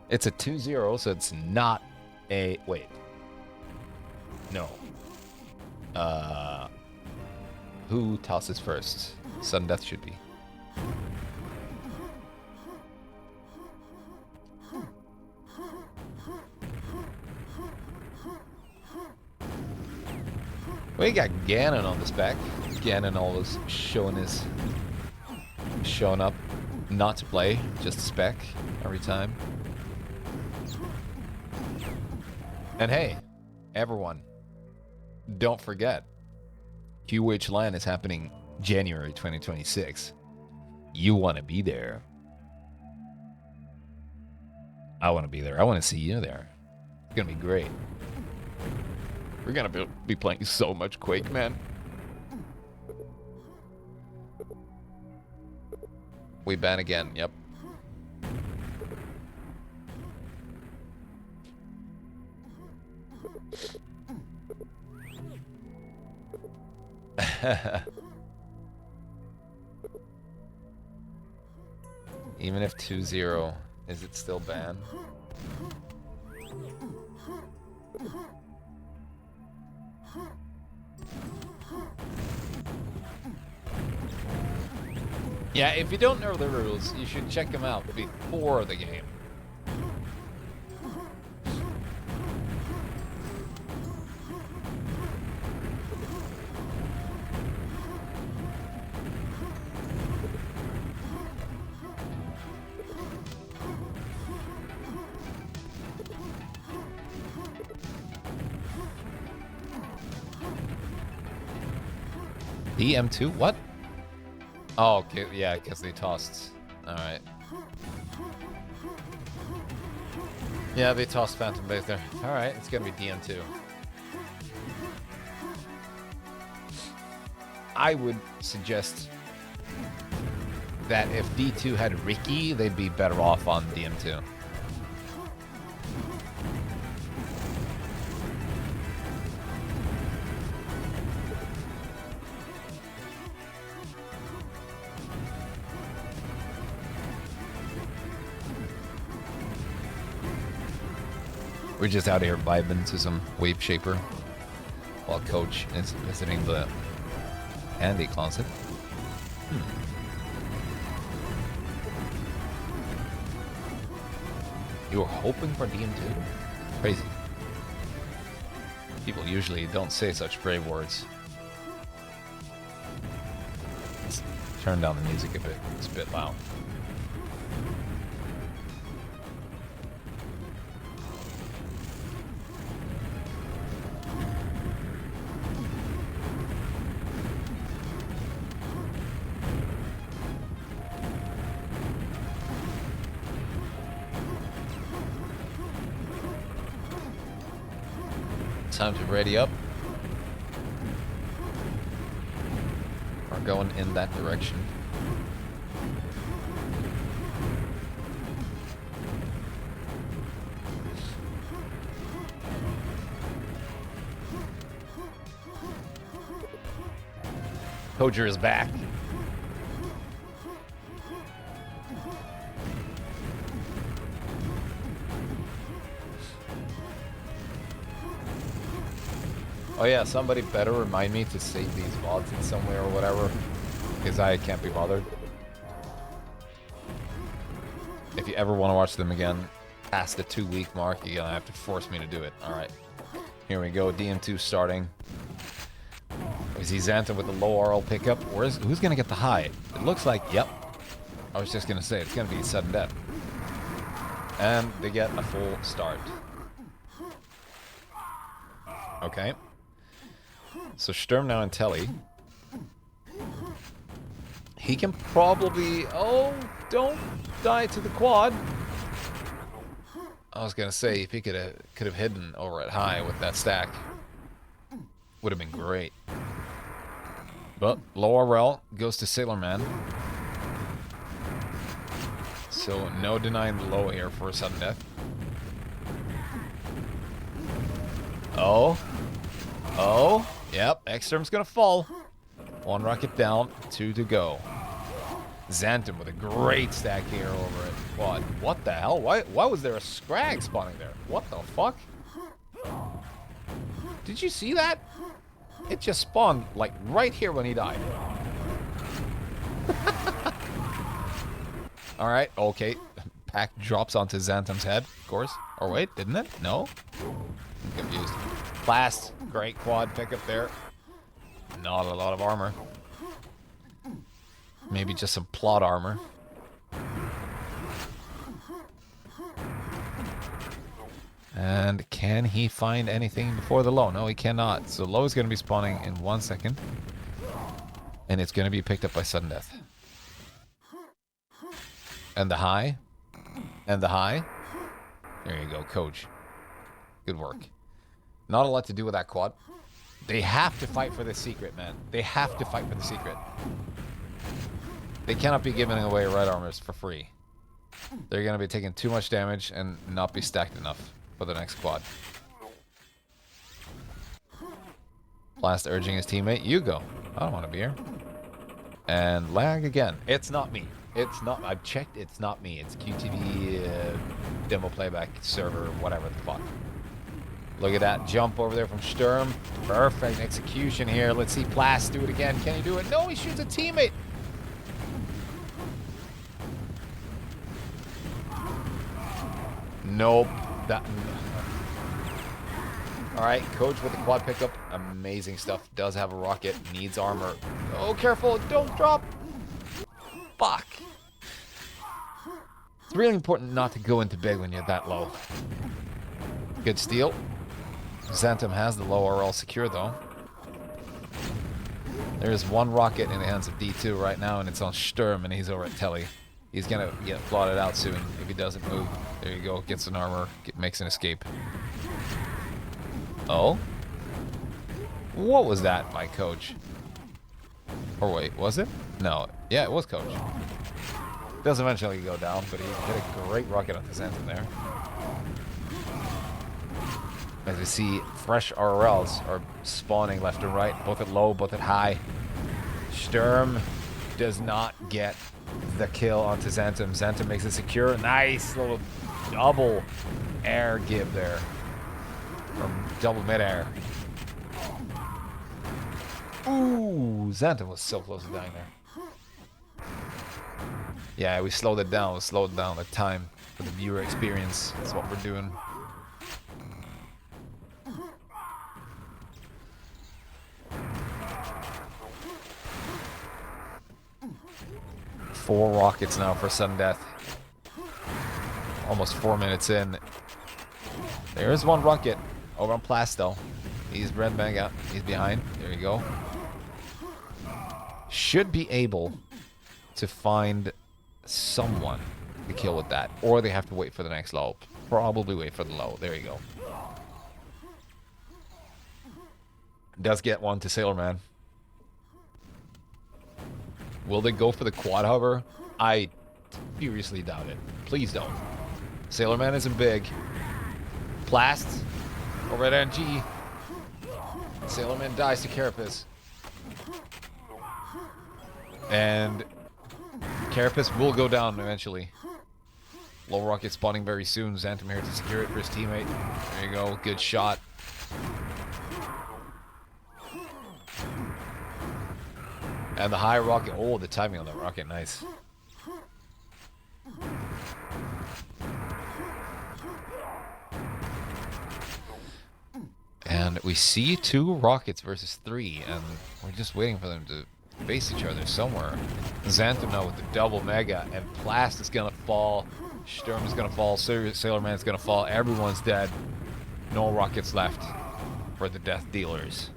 It's a 2-0, so it's not a... Wait. No. Who tosses first? Sundeath should be. We got Ganon on the spec. Ganon always showing up. Not to play, just to spec every time. And hey, everyone, don't forget, QH LAN is happening January 2026. You want to be there. I want to be there. I want to see you there. It's going to be great. We're going to be playing so much Quake, man. We ban again, yep. Even if 2-0, is it still banned? Yeah, if you don't know the rules, you should check them out before the game. DM2? What? Oh, okay, yeah, because they tossed. Alright. Yeah, they tossed Phantom Base there. Alright, it's gonna be DM2. I would suggest that if D2 had Ricky, they'd be better off on DM2. We're just out here vibing to some Wave Shaper while Coach is visiting the Handy Closet. You were hoping for DM2? Crazy. People usually don't say such brave words. Turn down the music a bit. It's a bit loud. Time to ready up. We're going in that direction. Poacher is back. Oh yeah, somebody better remind me to save these VODs in somewhere or whatever, because I can't be bothered. If you ever want to watch them again, past the 2-week mark, you're gonna have to force me to do it. Alright. Here we go, DM2 starting. We see Xanthan with the low RL pickup. Who's gonna get the high? It looks like, yep. I was just gonna say, it's gonna be sudden death. And they get a full start. Okay. So Sturm now in Telly. He can probably... Oh, don't die to the quad. I was gonna say, if he could have hidden over at high with that stack, would have been great. But low RL goes to Sailorman. So no denying the low here for a sudden death. Oh. Oh. Yep, Ekstrom's gonna fall. 1 rocket down, 2 to go. Xanthan with a great stack here over it. Quad. What the hell? Why was there a Scrag spawning there? What the fuck? Did you see that? It just spawned, like, right here when he died. Alright, okay. Pack drops onto Xantham's head, of course. Or wait, didn't it? No? I'm confused. Blast. Great quad pickup there. Not a lot of armor. Maybe just some plot armor. And can he find anything before the low? No, he cannot. So low is going to be spawning in 1 second. And it's going to be picked up by sudden death. And the high. And the high. There you go, coach. Good work. Not a lot to do with that quad. They have to fight for the secret, man. They have to fight for the secret. They cannot be giving away red armors for free. They're going to be taking too much damage and not be stacked enough for the next quad. Blast urging his teammate, you go. I don't want to be here. And lag again. It's not me. It's not. I've checked. It's not me. It's QTV demo playback server, whatever the fuck. Look at that jump over there from Sturm. Perfect execution here. Let's see Blast do it again. Can he do it? No, he shoots a teammate. Nope. Alright, coach with the quad pickup. Amazing stuff. Does have a rocket. Needs armor. Oh, careful. Don't drop. Fuck. It's really important not to go into big when you're that low. Good steal. Xanthan has the low RL secure, though. There's 1 rocket in the hands of D2 right now, and it's on Sturm, and he's over at Telly. He's gonna get plotted out soon if he doesn't move. There you go. Gets an armor. Makes an escape. Oh? What was that, my coach? Or wait, was it? No. Yeah, it was coach. Does eventually go down, but he hit a great rocket on the Xanthan there. As we see, fresh RLs are spawning left and right, both at low, both at high. Sturm does not get the kill onto Xanthan. Xanthan makes it secure. Nice little double air give there. Or double mid-air. Ooh, Xanthan was so close to dying there. Yeah, we slowed it down. We slowed down the time for the viewer experience. That's what we're doing. 4 rockets now for sudden death. Almost 4 minutes in. There's 1 rocket over on Plasto. He's red mega. He's behind. There you go. Should be able to find someone to kill with that. Or they have to wait for the next low. Probably wait for the low. There you go. Does get one to Sailorman. Will they go for the quad hover? I furiously doubt it. Please don't. Sailorman isn't big. Blast over at NG. Sailorman dies to Carapace. And Carapace will go down eventually. Low rocket spawning very soon. Xantum here to secure it for his teammate. There you go. Good shot. And the high rocket. Oh, the timing on that rocket. Nice. And we see 2 rockets versus 3. And we're just waiting for them to face each other somewhere. Xantum now with the double mega. And Plast is going to fall. Sturm is going to fall. Sailorman is going to fall. Everyone's dead. No rockets left for the death dealers.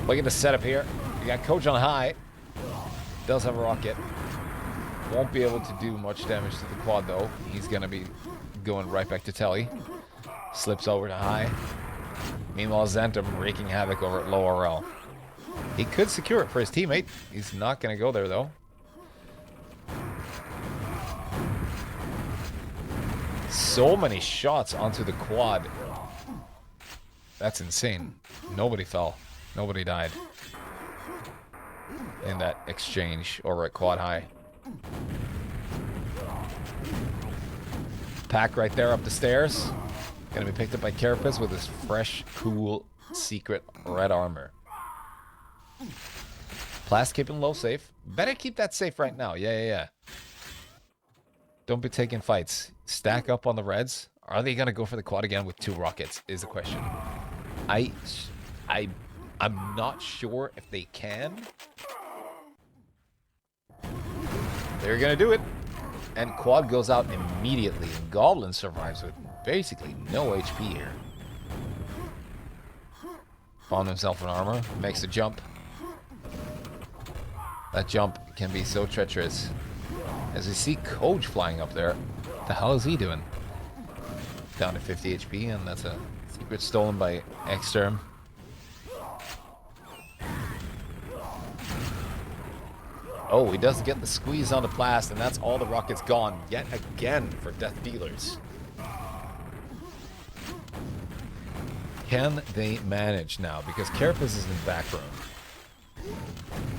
Look at the setup here. You got Coach on high. Does have a rocket. Won't be able to do much damage to the quad though. He's going to be going right back to Telly. Slips over to high. Meanwhile, Xantum wreaking havoc over at low RL. He could secure it for his teammate. He's not going to go there though. So many shots onto the quad. That's insane. Nobody fell. Nobody died in that exchange over at quad high. Pack right there up the stairs. Gonna be picked up by Carapace with his fresh, cool, secret red armor. Plast keeping low safe. Better keep that safe right now. Yeah. Don't be taking fights. Stack up on the reds. Are they gonna go for the quad again with 2 rockets? Is the question. I'm not sure if they can. They're gonna do it. And quad goes out immediately. And Goblin survives with basically no HP here. Found himself in armor. Makes a jump. That jump can be so treacherous. As we see Coach flying up there. What the hell is he doing? Down to 50 HP, and that's a secret stolen by Exterm. Oh, he does get the squeeze on the blast, and that's all the rockets gone yet again for death dealers. Can they manage now? Because Carapace is in the back room.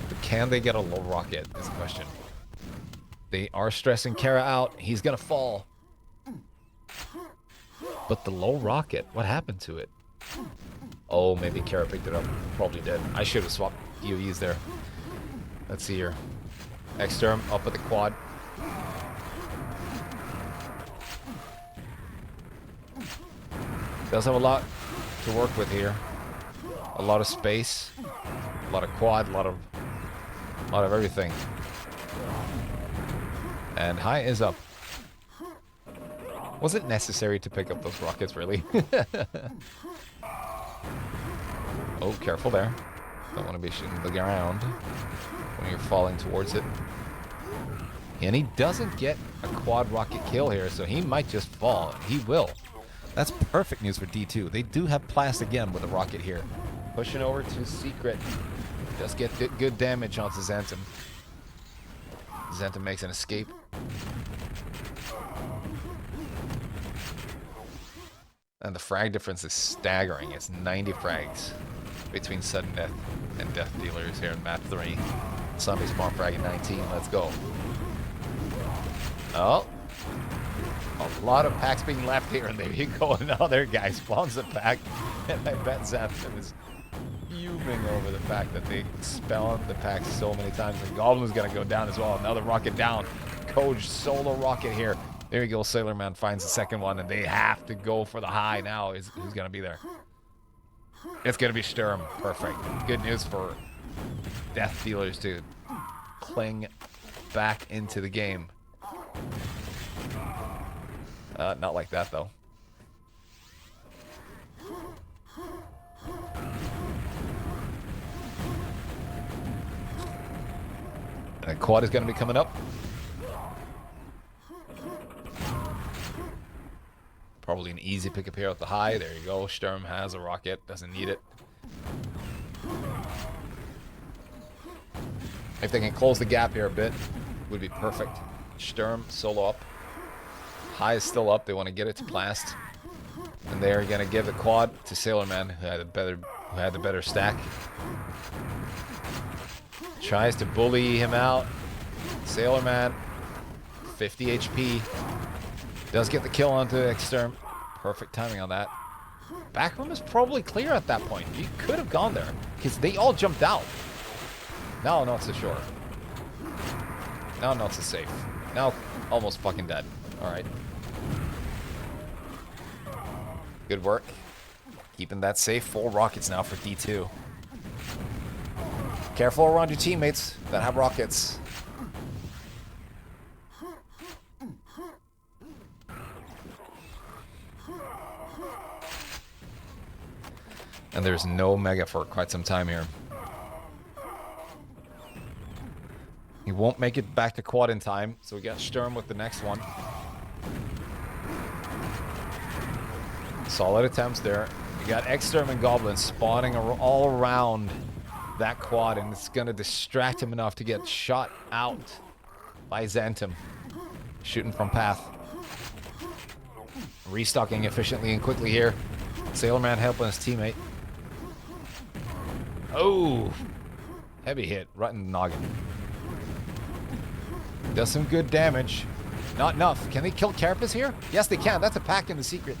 But can they get a low rocket is the question. They are stressing Kara out. He's going to fall. But the low rocket, what happened to it? Oh, maybe Kara picked it up. Probably did. I should have swapped POEs there. Let's see here. Exterm up at the quad. Does have a lot to work with here. A lot of space. A lot of quad. A lot of everything. And high is up. Was it necessary to pick up those rockets, really? Oh, careful there. Don't want to be shooting the ground when you're falling towards it. And he doesn't get a quad rocket kill here, so he might just fall. He will. That's perfect news for D2. They do have Plast again with a rocket here. Pushing over to Secret. Does get good damage onto Xantum. Xantum makes an escape. And the frag difference is staggering. It's 90 frags between sudden death and death dealers here in map 3. Zombie spawn frag at 19. Let's go. Oh. A lot of packs being left here, and there you go. Another guy spawns a pack. And I bet Xantum is fuming over the fact that they spawned the pack so many times. And Goblin's going to go down as well. Another rocket down. Coach solo rocket here. There you go. Sailor Man finds the second one, and they have to go for the high now. Who's going to be there? It's going to be Sturm. Perfect. Good news for Death Dealers to cling back into the game. Not like that, though. And quad is going to be coming up. Probably an easy pickup here at the high. There you go. Sturm has a rocket. Doesn't need it. If they can close the gap here a bit, would be perfect. Sturm solo up. High is still up. They want to get it to blast. And they're going to give the quad to Sailor Man, who had the better stack. Tries to bully him out. Sailor Man, 50 HP. Does get the kill onto Exterm. Perfect timing on that. Back room is probably clear at that point. You could have gone there, because they all jumped out. Now it's a short. Now it's a safe. Now almost fucking dead. Alright. Good work. Keeping that safe. 4 rockets now for D2. Careful around your teammates that have rockets. And there's no Mega for quite some time here. He won't make it back to quad in time, so we got Sturm with the next one. Solid attempts there. You got Exterm and Goblin spawning all around that quad, and it's going to distract him enough to get shot out by Xantum. Shooting from path. Restocking efficiently and quickly here. Sailor Man helping his teammate. Oh! Heavy hit right in the noggin. Does some good damage. Not enough. Can they kill Carapace here? Yes, they can. That's a pack in the secret.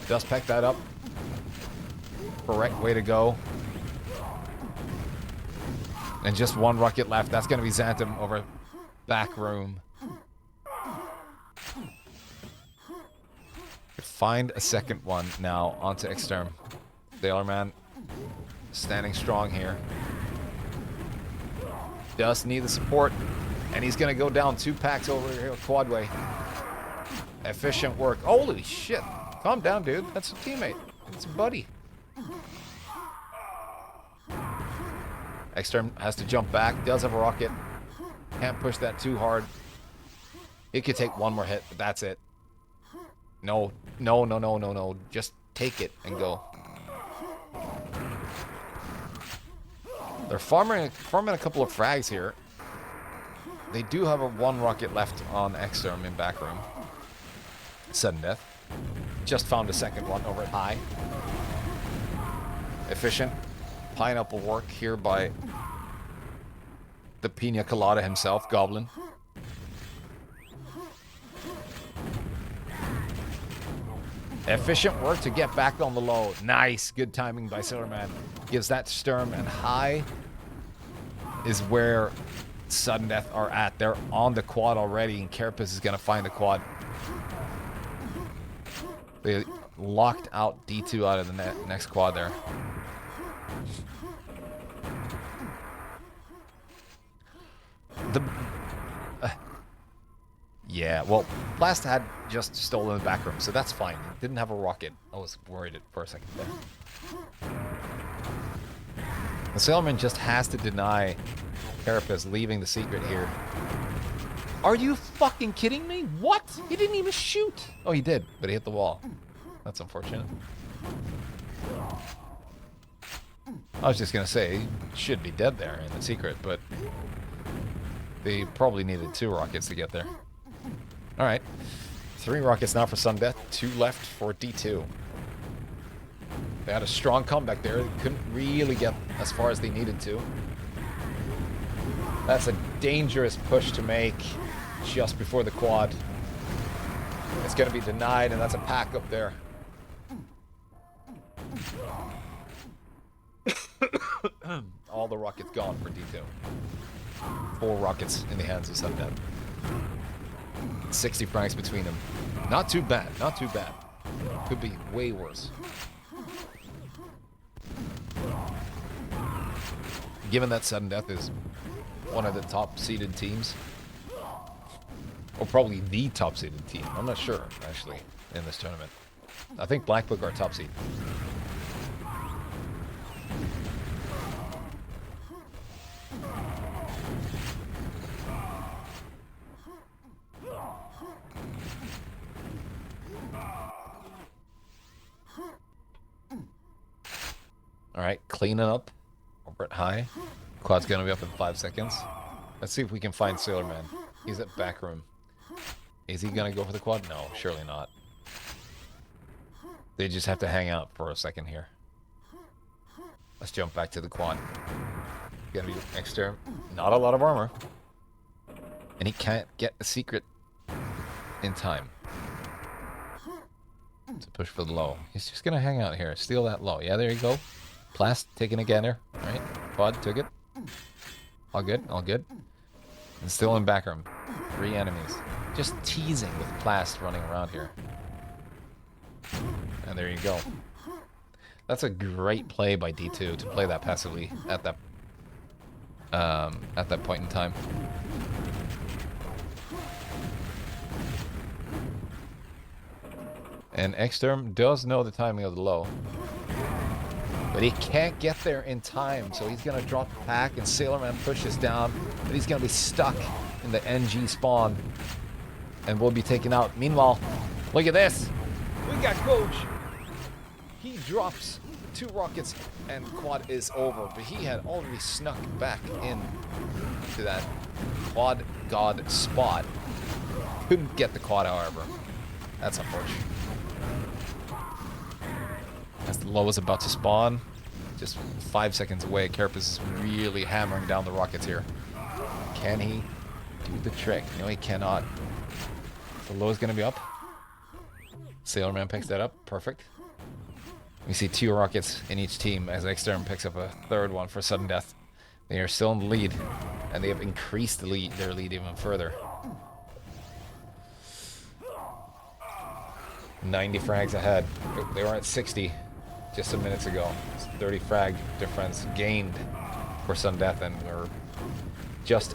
Does peck that up. Correct way to go. And just 1 rocket left. That's going to be Xantum over back room. Find a second one now onto Exterm. Sailor Man standing strong here. Does need the support. And he's going to go down 2 packs over here quadway. Efficient work. Holy shit. Calm down, dude. That's a teammate. It's a buddy. Exterm has to jump back. Does have a rocket. Can't push that too hard. It could take 1 more hit, but that's it. No. Just take it and go. They're farming a couple of frags here. They do have a 1 rocket left on Exterm in back room. Sudden death. Just found a second one over at high. Efficient. Pineapple work here by the Pina Colada himself, Goblin. Efficient work to get back on the low. Nice. Good timing by Sailor Man. Gives that to Sturm, and high is where Sudden Death are at. They're on the quad already, and Carapace is going to find the quad. They locked out D2 out of the next quad there. Yeah, well, Blast had just stolen the back room, so that's fine. He didn't have a rocket. I was worried for a second there. The Sailorman just has to deny Carapace leaving the secret here. Are you fucking kidding me? What? He didn't even shoot. Oh, he did, but he hit the wall. That's unfortunate. I was just going to say, he should be dead there in the secret, but they probably needed 2 rockets to get there. Alright. 3 rockets now for Sudden Death, 2 left for D2. They had a strong comeback there. They couldn't really get as far as they needed to. That's a dangerous push to make just before the quad. It's going to be denied, and that's a pack up there. All the rockets gone for D2. 4 rockets in the hands of Sudden Death. 60 frags between them. Not too bad, not too bad. Could be way worse. Given that Sudden Death is one of the top-seeded teams, or probably the top-seeded team. I'm not sure, actually, in this tournament. I think Black Book are top seed. Alright, cleaning up over at high. Quad's gonna be up in 5 seconds. Let's see if we can find Sailor Man. He's at back room. Is he gonna go for the quad? No, surely not. They just have to hang out for a second here. Let's jump back to the quad. Gonna be extra. Not a lot of armor. And he can't get the secret in time to push for the low. He's just gonna hang out here. Steal that low. Yeah, there you go. Plast taking a gander. Alright. Quad took it. All good, all good. And still in back room. 3 enemies. Just teasing with Plast running around here. And there you go. That's a great play by D2 to play that passively at that point in time. And Exterm does know the timing of the low. But he can't get there in time, so he's going to drop the pack, and Sailor Man pushes down, but he's going to be stuck in the NG spawn, and will be taken out. Meanwhile, look at this. We got Coach. He drops 2 rockets, and quad is over, but he had already snuck back in to that quad god spot. Couldn't get the quad, however. That's unfortunate. As the low is about to spawn, just 5 seconds away, Carapace is really hammering down the rockets here. Can he do the trick? No, he cannot. The low is going to be up. Sailor Man picks that up. Perfect. We see 2 rockets in each team as Exterm picks up a 3rd one for Sudden Death. They are still in the lead, and they have increased the lead, their lead even further. 90 frags ahead. They were at 60 just a minute ago. It's 30 frag difference gained for Sudden Death, and we're just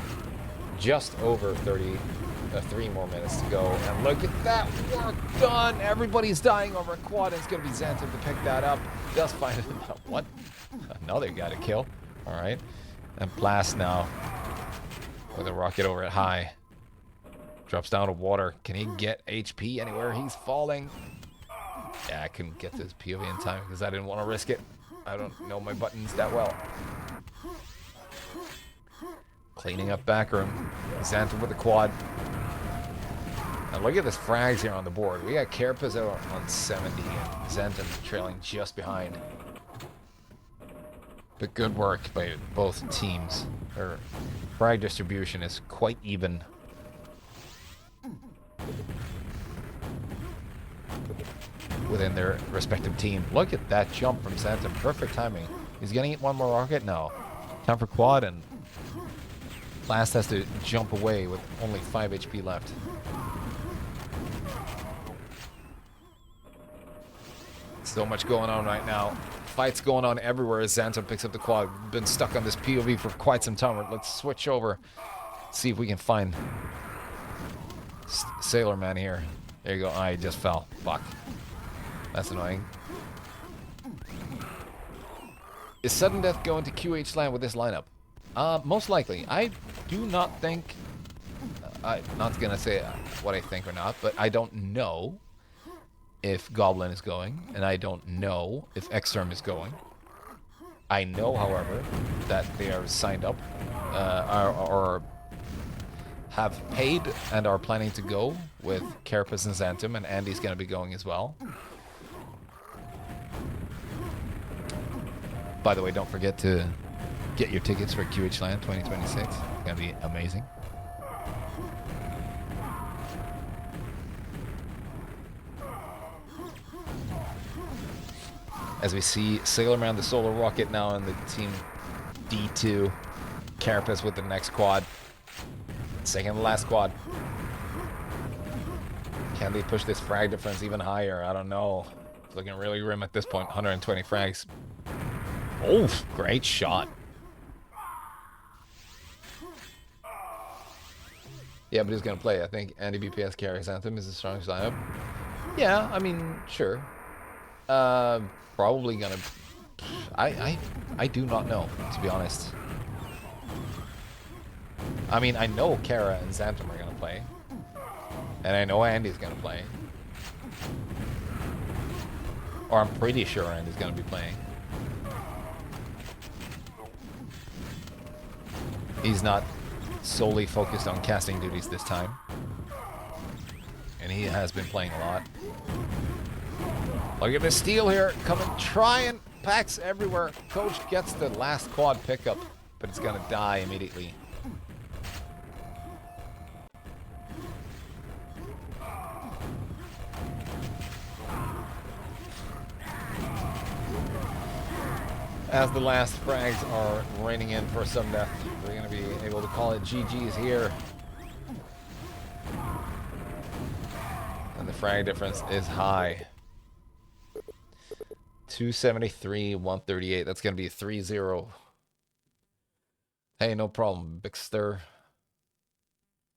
over 3 more minutes to go. And look at that work done. Everybody's dying over a quad, and it's going to be Xantum to pick that up. Just find it. What? Another guy to kill. All right. And Plast now with a rocket over at high. Drops down to water. Can he get HP anywhere? He's falling. Yeah, I couldn't get this POV in time because I didn't want to risk it. I don't know my buttons that well. Cleaning up back room. Xantum with the quad. Now look at this frags here on the board. We got Carapace out on 70 and Xantum trailing just behind. But good work by both teams. Their frag distribution is quite even. Within their respective team. Look at that jump from Xantum. Perfect timing. He's gonna get 1 more rocket? No. Time for quad, and Plast has to jump away with only 5 HP left. So much going on right now. Fights going on everywhere as Xantum picks up the quad. Been stuck on this POV for quite some time. Let's switch over. See if we can find Sailor Man here. There you go. I just fell. Fuck. That's annoying. Is Sudden Death going to QH land with this lineup? Most likely. I do not think... I'm not going to say what I think or not, but I don't know if Goblin is going, and I don't know if Exterm is going. I know, however, that they are signed up, or have paid and are planning to go with Carapace and Xantum, and Andy's going to be going as well. By the way, don't forget to get your tickets for QH Land 2026. It's going to be amazing. As we see Sailor Man, the Solar Rocket, now in the team D2. Carapace with the next quad. Second to last quad. Can they push this frag difference even higher? I don't know. It's looking really grim at this point. 120 frags. Oh, great shot. Yeah, but he's going to play. I think Andy BPS carries Anthem is the strongest lineup. Yeah, I mean, sure. Probably going to... I do not know, to be honest. I mean, I know Kara and Xantum are going to play. And I know Andy's going to play. Or I'm pretty sure Andy's going to be playing. He's not solely focused on casting duties this time. And he has been playing a lot. Look at the steal here. Coming, trying. Packs everywhere. Coach gets the last quad pickup, but it's going to die immediately. As the last frags are raining in for some death, we're going to be able to call it GG's here. And the frag difference is high. 273, 138. That's going to be 3-0. Hey, no problem, Bixter.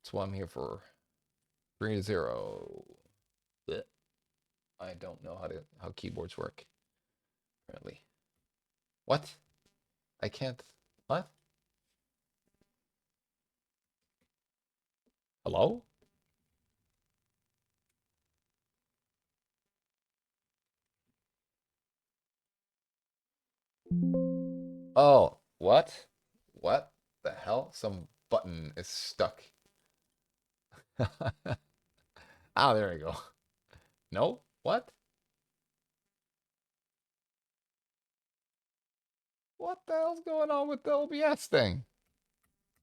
That's what I'm here for. 3-0. I don't know how keyboards work, apparently. What? I can't... What? Hello? Oh, what? What the hell? Some button is stuck. Ah, there we go. No? What? What the hell's going on with the OBS thing?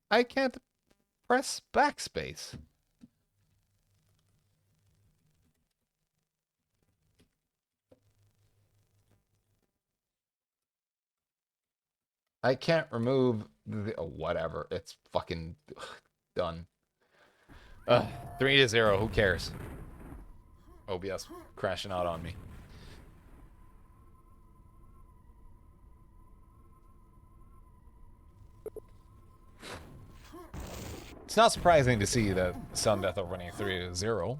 I can't press backspace. I can't remove the... Oh, whatever. It's fucking done. 3-0. Who cares? OBS crashing out on me. It's not surprising to see that Sun Death are winning 3-0,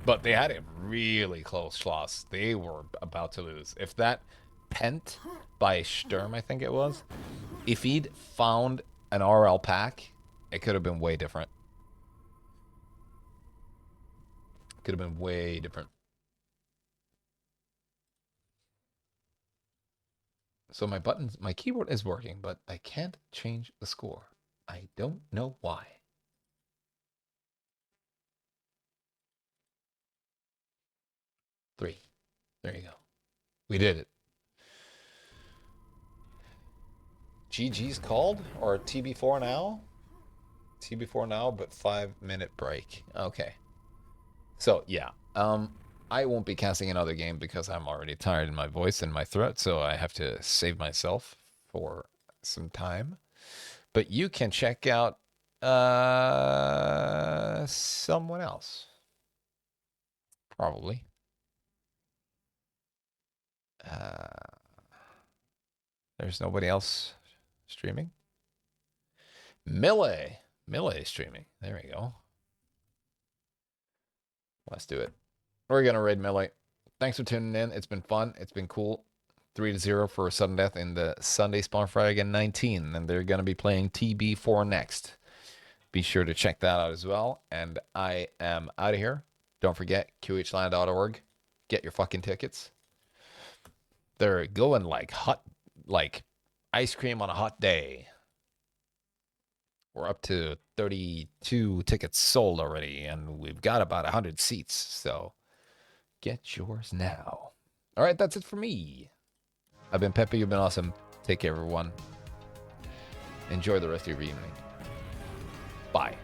but they had a really close loss. They were about to lose. If that Pent by Sturm, I think it was, if he'd found an RL pack, it could have been way different. Could have been way different. So my keyboard is working, but I can't change the score. I don't know why. 3. There you go. We did it. GG's called? Or TB4 now? TB4 now, but 5-minute break. Okay. So, yeah. I won't be casting another game because I'm already tired in my voice and my throat, so I have to save myself for some time. But you can check out someone else. Probably. There's nobody else streaming. Millie is streaming. There we go. Let's do it. We're gonna raid Millie. Thanks for tuning in. It's been fun. It's been cool. 3-0 for sudden death in the Sunday Spawn Friday again 19, and they're gonna be playing TB4 next. Be sure to check that out as well. And I am out of here. Don't forget qhland.org. Get your fucking tickets. They're going like hot, like ice cream on a hot day. We're up to 32 tickets sold already, and we've got about 100 seats. So get yours now. All right, that's it for me. I've been Pepe. You've been awesome. Take care, everyone. Enjoy the rest of your evening. Bye.